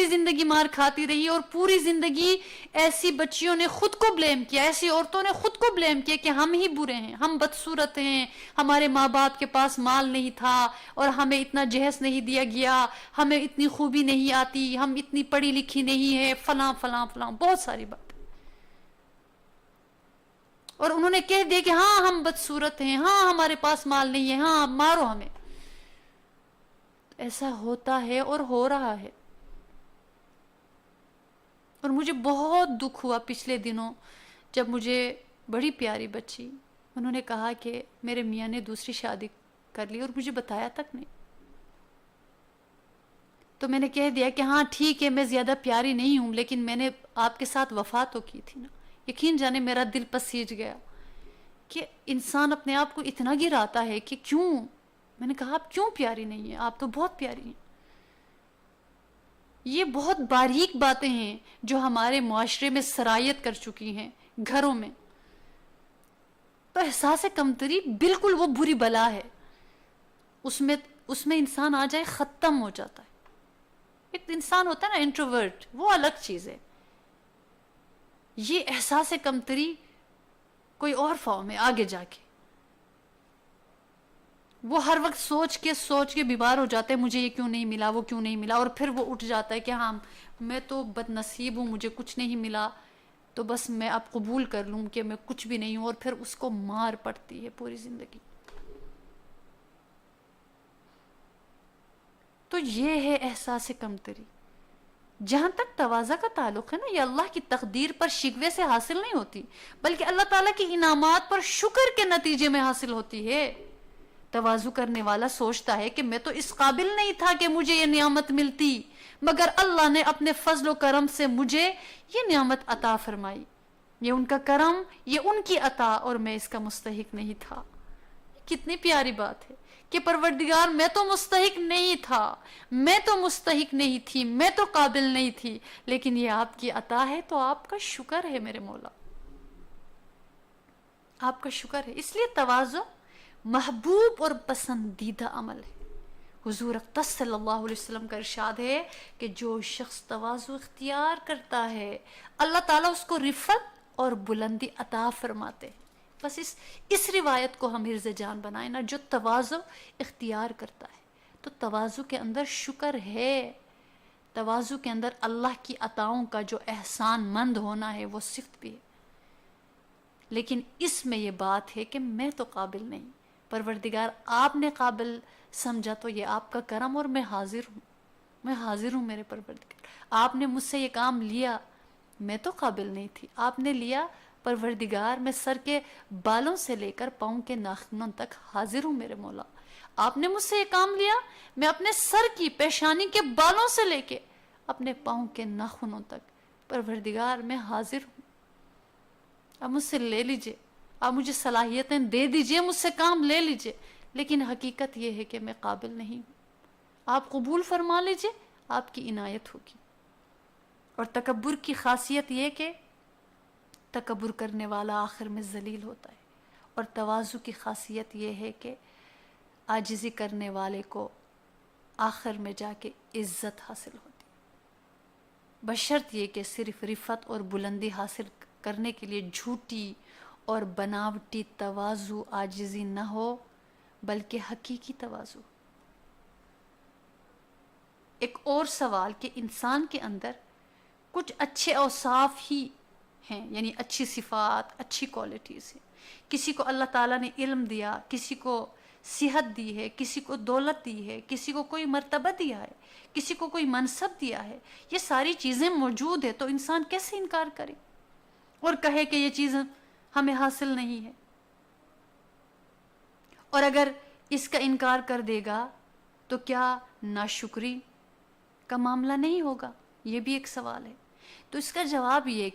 [SPEAKER 2] زندگی مار کھاتی رہی. اور پوری زندگی ایسی بچیوں نے خود کو بلیم کیا، ایسی عورتوں نے خود کو بلیم کیا کہ ہم ہی برے ہیں، ہم بدصورت ہیں، ہمارے ماں باپ کے پاس مال نہیں تھا اور ہمیں اتنا جہیز نہیں دیا گیا، ہمیں اتنی خوبی نہیں آتی، ہم اتنی پڑھی لکھی نہیں ہے، فلاں فلاں فلاں بہت ساری بات. اور انہوں نے کہہ دیا کہ ہاں ہم بدصورت ہیں، ہاں ہمارے پاس مال نہیں ہے، ہاں مارو ہمیں. ایسا ہوتا ہے اور ہو رہا ہے. اور مجھے بہت دکھ ہوا پچھلے دنوں جب مجھے بڑی پیاری بچی انہوں نے کہا کہ میرے میاں نے دوسری شادی کر لی اور مجھے بتایا تک نہیں. تو میں نے کہہ دیا کہ ہاں ٹھیک ہے میں زیادہ پیاری نہیں ہوں لیکن میں نے آپ کے ساتھ وفا تو کی تھی نا. یقین جانے میرا دل پسیج گیا کہ انسان اپنے آپ کو اتنا گراتا ہے کہ کیوں. میں نے کہا آپ کیوں پیاری نہیں ہیں، آپ تو بہت پیاری ہیں. یہ بہت باریک باتیں ہیں جو ہمارے معاشرے میں سرایت کر چکی ہیں گھروں میں. تو احساس کمتری بالکل وہ بری بلا ہے، اس میں اس میں انسان آ جائے ختم ہو جاتا ہے. ایک انسان ہوتا ہے نا انٹروورٹ، وہ الگ چیز ہے. یہ احساس کمتری کوئی اور فارم ہے آگے جا کے. وہ ہر وقت سوچ کے بیمار ہو جاتا ہے مجھے یہ کیوں نہیں ملا، وہ کیوں نہیں ملا، اور پھر وہ اٹھ جاتا ہے کہ ہاں میں تو بد نصیب ہوں، مجھے کچھ نہیں ملا، تو بس میں اب قبول کر لوں کہ میں کچھ بھی نہیں ہوں، اور پھر اس کو مار پڑتی ہے پوری زندگی. تو یہ ہے احساس کمتری. جہاں تک تواضع کا تعلق ہے نا، یہ اللہ کی تقدیر پر شکوے سے حاصل نہیں ہوتی، بلکہ اللہ تعالیٰ کی انعامات پر شکر کے نتیجے میں حاصل ہوتی ہے. تواضع کرنے والا سوچتا ہے کہ میں تو اس قابل نہیں تھا کہ مجھے یہ نعمت ملتی، مگر اللہ نے اپنے فضل و کرم سے مجھے یہ نعمت عطا فرمائی. یہ ان کا کرم، یہ ان کی عطا، اور میں اس کا مستحق نہیں تھا. کتنی پیاری بات ہے کہ پروردگار میں تو مستحق نہیں تھا، میں تو مستحق نہیں تھی، میں تو قابل نہیں تھی، لیکن یہ آپ کی عطا ہے تو آپ کا شکر ہے میرے مولا، آپ کا شکر ہے. اس لیے تواضع محبوب اور پسندیدہ عمل ہے. حضور اقدس صلی اللہ علیہ وسلم کا ارشاد ہے کہ جو شخص تواضع اختیار کرتا ہے اللہ تعالیٰ اس کو رفعت اور بلندی عطا فرماتے ہیں. بس اس روایت کو ہم حرز جان بنائیں نا، جو تواضع اختیار کرتا ہے تو تواضع کے اندر شکر ہے، تواضع کے اندر اللہ کی عطاؤں کا جو احسان مند ہونا ہے وہ صفت بھی ہے. لیکن اس میں یہ بات ہے کہ میں تو قابل نہیں، پروردگار آپ نے قابل سمجھا تو یہ آپ کا کرم، اور میں حاضر ہوں، میں حاضر ہوں میرے پروردگار. آپ نے مجھ سے یہ کام لیا، میں تو قابل نہیں تھی، آپ نے لیا پروردگار. میں سر کے بالوں سے لے کر پاؤں کے ناخنوں تک حاضر ہوں میرے مولا. آپ نے مجھ سے یہ کام لیا، میں اپنے سر کی پیشانی کے بالوں سے لے کے اپنے پاؤں کے ناخنوں تک پروردگار میں حاضر ہوں. آپ مجھ سے لے لیجئے، آپ مجھے صلاحیتیں دے دیجئے، مجھ سے کام لے لیجئے، لیکن حقیقت یہ ہے کہ میں قابل نہیں ہوں. آپ قبول فرما لیجئے، آپ کی عنایت ہوگی. اور تکبر کی خاصیت یہ کہ تکبر کرنے والا آخر میں ذلیل ہوتا ہے، اور تواضع کی خاصیت یہ ہے کہ عاجزی کرنے والے کو آخر میں جا کے عزت حاصل ہوتی، بشرط یہ کہ صرف رفعت اور بلندی حاصل کرنے کے لیے جھوٹی اور بناوٹی تواضع عاجزی نہ ہو، بلکہ حقیقی تواضع. ایک اور سوال کہ انسان کے اندر کچھ اچھے اوصاف ہی ہیں، یعنی اچھی صفات، اچھی کوالٹیز ہیں. کسی کو اللہ تعالیٰ نے علم دیا، کسی کو صحت دی ہے، کسی کو دولت دی ہے، کسی کو کوئی مرتبہ دیا ہے، کسی کو کوئی منصب دیا ہے. یہ ساری چیزیں موجود ہے تو انسان کیسے انکار کرے اور کہے کہ یہ چیز ہمیں حاصل نہیں ہے؟ اور اگر اس کا انکار کر دے گا تو کیا ناشکری کا معاملہ نہیں ہوگا؟ یہ بھی ایک سوال ہے. تو اس کا جواب یہ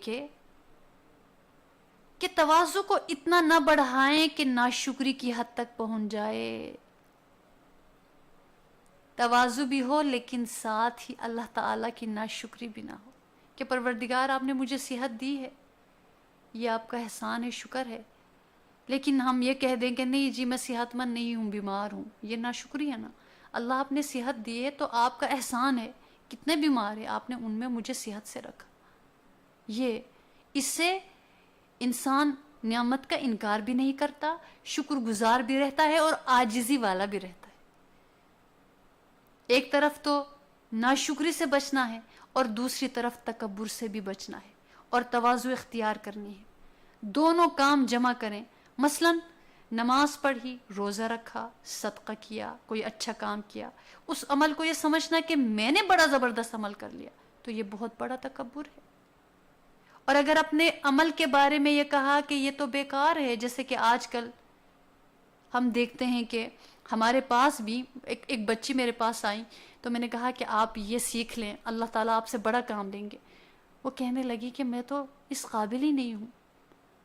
[SPEAKER 2] کہ تواضع کو اتنا نہ بڑھائیں کہ ناشکری کی حد تک پہنچ جائے. تواضع بھی ہو لیکن ساتھ ہی اللہ تعالیٰ کی ناشکری بھی نہ ہو کہ پروردگار آپ نے مجھے صحت دی ہے، یہ آپ کا احسان ہے، شکر ہے، لیکن ہم یہ کہہ دیں کہ نہیں جی میں صحت مند نہیں ہوں، بیمار ہوں. یہ ناشکری ہے نا. اللہ آپ نے صحت دی ہے تو آپ کا احسان ہے. کتنے بیمار ہیں آپ نے ان میں مجھے صحت سے رکھا. اس سے انسان نعمت کا انکار بھی نہیں کرتا، شکر گزار بھی رہتا ہے اور عاجزی والا بھی رہتا ہے. ایک طرف تو ناشکری سے بچنا ہے اور دوسری طرف تکبر سے بھی بچنا ہے اور تواضع اختیار کرنی ہے. دونوں کام جمع کریں. مثلا نماز پڑھی، روزہ رکھا، صدقہ کیا، کوئی اچھا کام کیا، اس عمل کو یہ سمجھنا کہ میں نے بڑا زبردست عمل کر لیا، تو یہ بہت بڑا تکبر ہے. اور اگر اپنے عمل کے بارے میں یہ کہا کہ یہ تو بیکار ہے، جیسے کہ آج کل ہم دیکھتے ہیں کہ ہمارے پاس بھی ایک بچی میرے پاس آئی تو میں نے کہا کہ آپ یہ سیکھ لیں، اللہ تعالیٰ آپ سے بڑا کام دیں گے. وہ کہنے لگی کہ میں تو اس قابل ہی نہیں ہوں،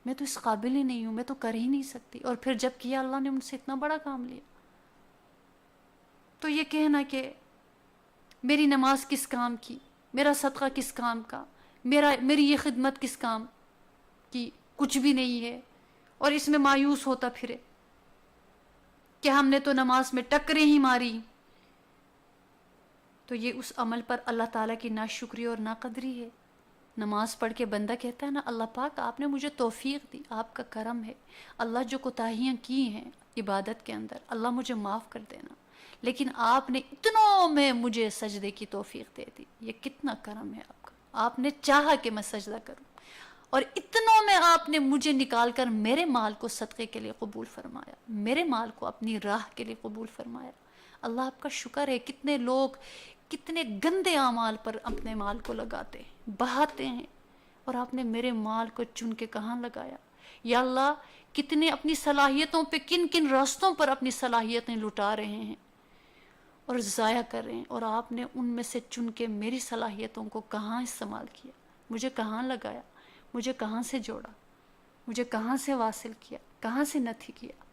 [SPEAKER 2] میں تو اس قابل ہی نہیں ہوں، میں تو کر ہی نہیں سکتی. اور پھر جب کیا اللہ نے مجھ سے اتنا بڑا کام لیا. تو یہ کہنا کہ میری نماز کس کام کی، میرا صدقہ کس کام کا، میری یہ خدمت کس کام کی، کچھ بھی نہیں ہے، اور اس میں مایوس ہوتا پھرے کہ ہم نے تو نماز میں ٹکریں ہی ماری، تو یہ اس عمل پر اللہ تعالیٰ کی ناشکری اور ناقدری ہے۔ نماز پڑھ کے بندہ کہتا ہے نا، اللہ پاک آپ نے مجھے توفیق دی، آپ کا کرم ہے، اللہ جو کوتاہیاں کی ہیں عبادت کے اندر اللہ مجھے معاف کر دینا، لیکن آپ نے اتنوں میں مجھے سجدے کی توفیق دے دی، یہ کتنا کرم ہے آپ کا، آپ نے چاہا کہ میں سجدہ کروں، اور اتنوں میں آپ نے مجھے نکال کر میرے مال کو صدقے کے لیے قبول فرمایا، میرے مال کو اپنی راہ کے لیے قبول فرمایا۔ اللہ آپ کا شکر ہے۔ کتنے لوگ کتنے گندے اعمال پر اپنے مال کو لگاتے ہیں، بہاتے ہیں، اور آپ نے میرے مال کو چن کے کہاں لگایا؟ یا اللہ کتنے اپنی صلاحیتوں پہ کن کن راستوں پر اپنی صلاحیتیں لٹا رہے ہیں اور ضائع کر رہے ہیں، اور آپ نے ان میں سے چن کے میری صلاحیتوں کو کہاں استعمال کیا، مجھے کہاں لگایا، مجھے کہاں سے جوڑا، مجھے کہاں سے واصل کیا، کہاں سے نتھی کیا؟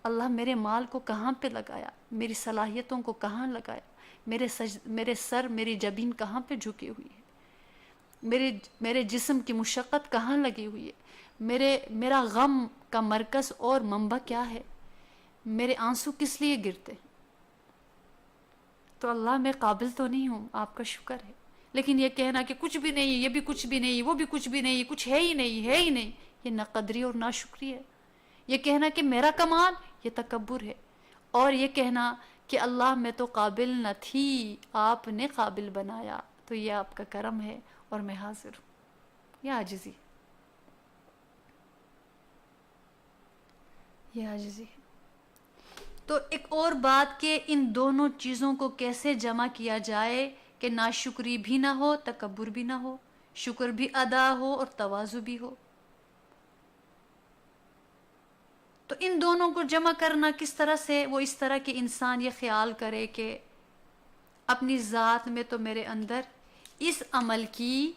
[SPEAKER 2] اللہ میرے مال کو کہاں پہ لگایا، میری صلاحیتوں کو کہاں لگایا، میرے سر میری جبین کہاں پہ جھکی ہوئی ہے، میرے جسم کی مشقت کہاں لگی ہوئی ہے، میرا غم کا مرکز اور منبع کیا ہے، میرے آنسو کس لیے گرتے ہیں؟ تو اللہ میں قابل تو نہیں ہوں، آپ کا شکر ہے، لیکن یہ کہنا کہ کچھ بھی نہیں، یہ بھی کچھ بھی نہیں، وہ بھی کچھ بھی نہیں، کچھ ہے ہی نہیں، ہے ہی نہیں، یہ ناقدری اور ناشکری ہے۔ یہ کہنا کہ میرا کمال، یہ تکبر ہے، اور یہ کہنا کہ اللہ میں تو قابل نہ تھی، آپ نے قابل بنایا، تو یہ آپ کا کرم ہے اور میں حاضر ہوں۔ یہ عاجزی ہے، یہ عاجزی ہے۔ تو ایک اور بات کہ ان دونوں چیزوں کو کیسے جمع کیا جائے کہ ناشکری بھی نہ ہو، تکبر بھی نہ ہو، شکر بھی ادا ہو اور تواضع بھی ہو۔ تو ان دونوں کو جمع کرنا کس طرح سے؟ وہ اس طرح کہ انسان یہ خیال کرے کہ اپنی ذات میں تو میرے اندر اس عمل کی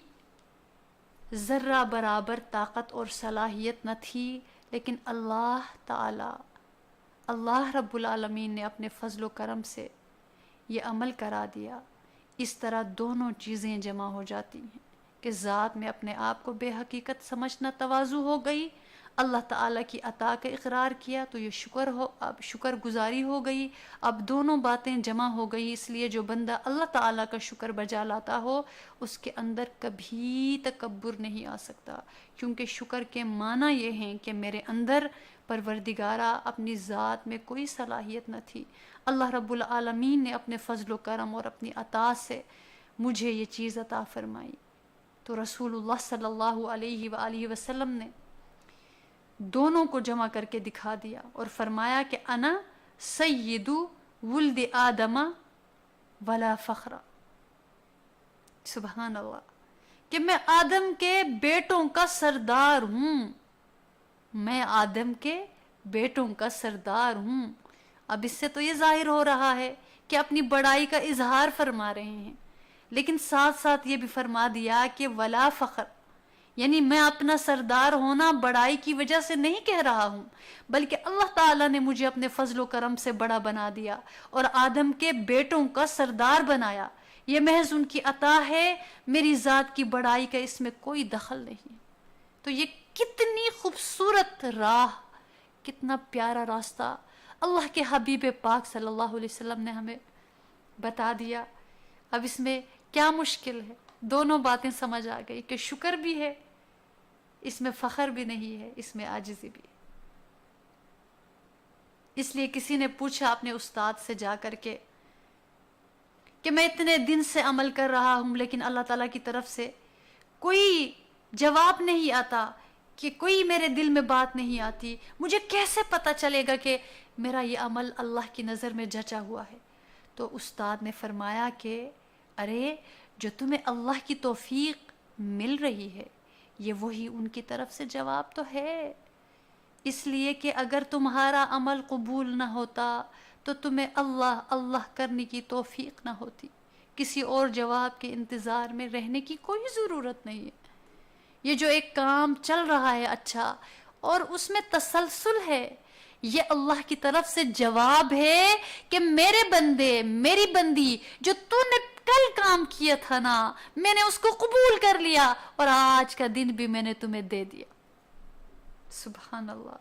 [SPEAKER 2] ذرہ برابر طاقت اور صلاحیت نہ تھی، لیکن اللہ تعالی، اللہ رب العالمین نے اپنے فضل و کرم سے یہ عمل کرا دیا۔ اس طرح دونوں چیزیں جمع ہو جاتی ہیں کہ ذات میں اپنے آپ کو بے حقیقت سمجھنا تواضع ہو گئی، اللہ تعالیٰ کی عطا کا اقرار کیا تو یہ اب شکر گزاری ہو گئی، اب دونوں باتیں جمع ہو گئی۔ اس لیے جو بندہ اللہ تعالیٰ کا شکر بجا لاتا ہو اس کے اندر کبھی تکبر نہیں آ سکتا، کیونکہ شکر کے معنی یہ ہیں کہ میرے اندر پروردگارہ اپنی ذات میں کوئی صلاحیت نہ تھی، اللہ رب العالمین نے اپنے فضل و کرم اور اپنی عطا سے مجھے یہ چیز عطا فرمائی۔ تو رسول اللہ صلی اللہ علیہ وآلہ وسلم نے دونوں کو جمع کر کے دکھا دیا اور فرمایا کہ انا سید ولد آدم ولا فخر۔ سبحان اللہ، کہ میں آدم کے بیٹوں کا سردار ہوں، میں آدم کے بیٹوں کا سردار ہوں۔ اب اس سے تو یہ ظاہر ہو رہا ہے کہ اپنی بڑائی کا اظہار فرما رہے ہیں، لیکن ساتھ ساتھ یہ بھی فرما دیا کہ ولا فخر، یعنی میں اپنا سردار ہونا بڑائی کی وجہ سے نہیں کہہ رہا ہوں، بلکہ اللہ تعالیٰ نے مجھے اپنے فضل و کرم سے بڑا بنا دیا اور آدم کے بیٹوں کا سردار بنایا، یہ محض ان کی عطا ہے، میری ذات کی بڑائی کا اس میں کوئی دخل نہیں۔ تو یہ کتنی خوبصورت راہ، کتنا پیارا راستہ اللہ کے حبیب پاک صلی اللہ علیہ وسلم نے ہمیں بتا دیا۔ اب اس میں کیا مشکل ہے؟ دونوں باتیں سمجھ آ گئی کہ شکر بھی ہے، اس میں فخر بھی نہیں ہے، اس میں عاجزی بھی ہے۔ اس لیے کسی نے پوچھا اپنے استاد سے جا کر کے کہ میں اتنے دن سے عمل کر رہا ہوں لیکن اللہ تعالیٰ کی طرف سے کوئی جواب نہیں آتا، کہ کوئی میرے دل میں بات نہیں آتی، مجھے کیسے پتا چلے گا کہ میرا یہ عمل اللہ کی نظر میں جچا ہوا ہے؟ تو استاد نے فرمایا کہ ارے جو تمہیں اللہ کی توفیق مل رہی ہے یہ وہی ان کی طرف سے جواب تو ہے، اس لیے کہ اگر تمہارا عمل قبول نہ ہوتا تو تمہیں اللہ اللہ کرنے کی توفیق نہ ہوتی، کسی اور جواب کے انتظار میں رہنے کی کوئی ضرورت نہیں ہے۔ یہ جو ایک کام چل رہا ہے اچھا اور اس میں تسلسل ہے، یہ اللہ کی طرف سے جواب ہے کہ میرے بندے، میری بندی، جو تو نے کل کام کیا تھا نا، میں نے اس کو قبول کر لیا اور آج کا دن بھی میں نے تمہیں دے دیا۔ سبحان اللہ،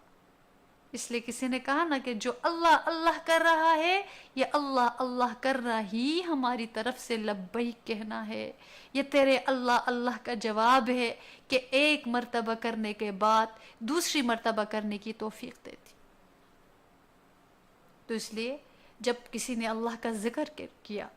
[SPEAKER 2] اس لیے کسی نے کہا نا کہ جو اللہ اللہ کر رہا ہے، یہ اللہ اللہ کرنا ہی ہماری طرف سے لبیک کہنا ہے، یہ تیرے اللہ اللہ کا جواب ہے کہ ایک مرتبہ کرنے کے بعد دوسری مرتبہ کرنے کی توفیق دیتی۔ تو اس لیے جب کسی نے اللہ کا ذکر کیا،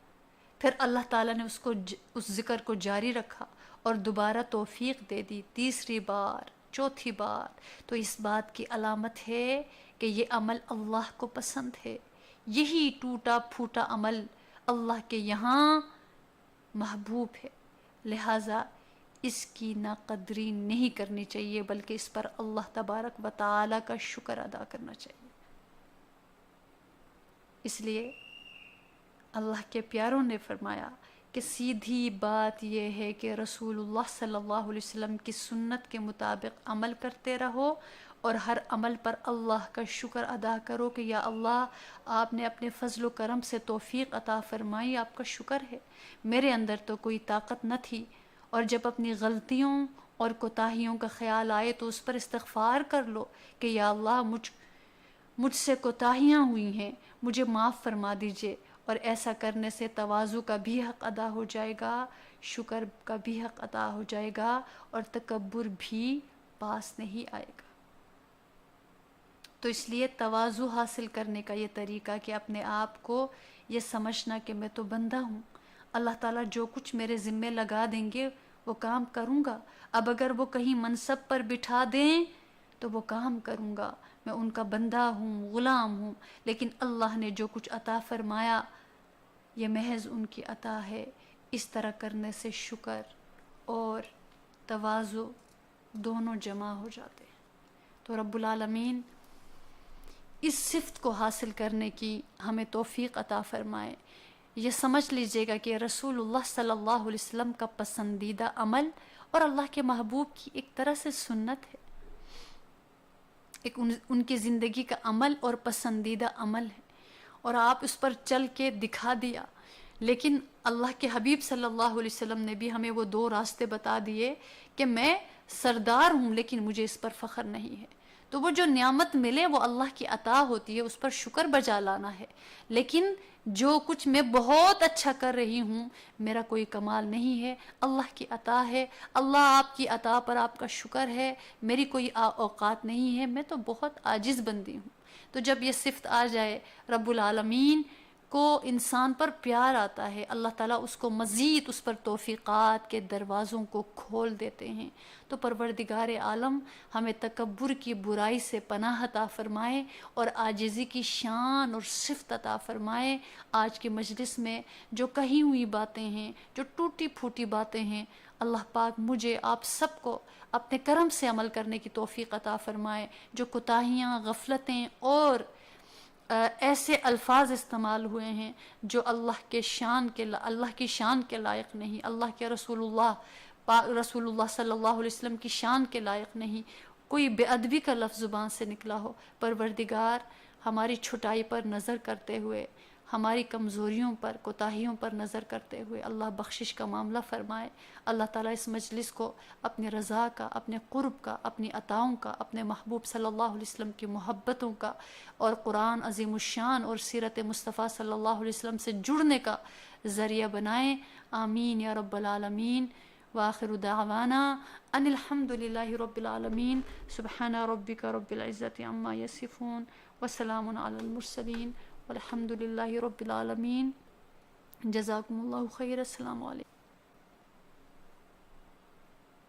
[SPEAKER 2] پھر اللہ تعالیٰ نے اس ذکر کو جاری رکھا اور دوبارہ توفیق دے دی، تیسری بار، چوتھی بار، تو اس بات کی علامت ہے کہ یہ عمل اللہ کو پسند ہے، یہی ٹوٹا پھوٹا عمل اللہ کے یہاں محبوب ہے، لہٰذا اس کی ناقدری نہیں کرنی چاہیے، بلکہ اس پر اللہ تبارک و تعالیٰ کا شکر ادا کرنا چاہیے۔ اس لیے اللہ کے پیاروں نے فرمایا کہ سیدھی بات یہ ہے کہ رسول اللہ صلی اللہ علیہ وسلم کی سنت کے مطابق عمل کرتے رہو، اور ہر عمل پر اللہ کا شکر ادا کرو کہ یا اللہ، آپ نے اپنے فضل و کرم سے توفیق عطا فرمائی، آپ کا شکر ہے، میرے اندر تو کوئی طاقت نہ تھی، اور جب اپنی غلطیوں اور کوتاہیوں کا خیال آئے تو اس پر استغفار کر لو کہ یا اللہ، مجھ سے کوتاہیاں ہوئی ہیں، مجھے معاف فرما دیجئے، اور ایسا کرنے سے تواضع کا بھی حق ادا ہو جائے گا، شکر کا بھی حق ادا ہو جائے گا، اور تکبر بھی پاس نہیں آئے گا۔ تو اس لیے تواضع حاصل کرنے کا یہ طریقہ کہ اپنے آپ کو یہ سمجھنا کہ میں تو بندہ ہوں، اللہ تعالیٰ جو کچھ میرے ذمے لگا دیں گے وہ کام کروں گا، اب اگر وہ کہیں منصب پر بٹھا دیں تو وہ کام کروں گا، میں ان کا بندہ ہوں، غلام ہوں، لیکن اللہ نے جو کچھ عطا فرمایا یہ محض ان کی عطا ہے۔ اس طرح کرنے سے شکر اور تواضع دونوں جمع ہو جاتے ہیں۔ تو رب العالمین اس صفت کو حاصل کرنے کی ہمیں توفیق عطا فرمائے۔ یہ سمجھ لیجئے گا کہ رسول اللہ صلی اللہ علیہ وسلم کا پسندیدہ عمل اور اللہ کے محبوب کی ایک طرح سے سنت ہے، ایک ان کی زندگی کا عمل اور پسندیدہ عمل ہے، اور آپ اس پر چل کے دکھا دیا۔ لیکن اللہ کے حبیب صلی اللہ علیہ وسلم نے بھی ہمیں وہ دو راستے بتا دیے کہ میں سردار ہوں لیکن مجھے اس پر فخر نہیں ہے۔ تو وہ جو نعمت ملے وہ اللہ کی عطا ہوتی ہے، اس پر شکر بجا لانا ہے، لیکن جو کچھ میں بہت اچھا کر رہی ہوں میرا کوئی کمال نہیں ہے، اللہ کی عطا ہے، اللہ آپ کی عطا پر آپ کا شکر ہے، میری کوئی اوقات نہیں ہے، میں تو بہت عاجز بندی ہوں۔ تو جب یہ صفت آ جائے، رب العالمین کو انسان پر پیار آتا ہے، اللہ تعالیٰ اس کو مزید اس پر توفیقات کے دروازوں کو کھول دیتے ہیں۔ تو پروردگار عالم ہمیں تکبر کی برائی سے پناہ عطا فرمائے اور عاجزی کی شان اور صفت عطا فرمائے۔ آج کے مجلس میں جو کہی ہوئی باتیں ہیں، جو ٹوٹی پھوٹی باتیں ہیں، اللہ پاک مجھے آپ سب کو اپنے کرم سے عمل کرنے کی توفیق عطا فرمائے۔ جو کوتاہیاں، غفلتیں اور ایسے الفاظ استعمال ہوئے ہیں جو اللہ کی شان کے لائق نہیں، اللہ کے رسول اللہ صلی اللہ علیہ وسلم کی شان کے لائق نہیں، کوئی بے ادبی کا لفظ زبان سے نکلا ہو، پروردگار ہماری چھٹائی پر نظر کرتے ہوئے، ہماری کمزوریوں پر، کوتاہیوں پر نظر کرتے ہوئے اللہ بخشش کا معاملہ فرمائے۔ اللہ تعالیٰ اس مجلس کو اپنی رضا کا، اپنے قرب کا، اپنی عطاؤں کا، اپنے محبوب صلی اللہ علیہ وسلم کی محبتوں کا اور قرآن عظیم الشان اور سیرت مصطفیٰ صلی اللہ علیہ وسلم سے جڑنے کا ذریعہ بنائیں۔ آمین یا رب العالمین۔ وآخر دعوانا ان الحمد للہ رب العالمین۔ سبحان ربک رب العزت عما یصفون وسلام علی المرسلین والحمد للہ رب العالمین۔ جزاکم اللہ خیر۔ السلام علیکم۔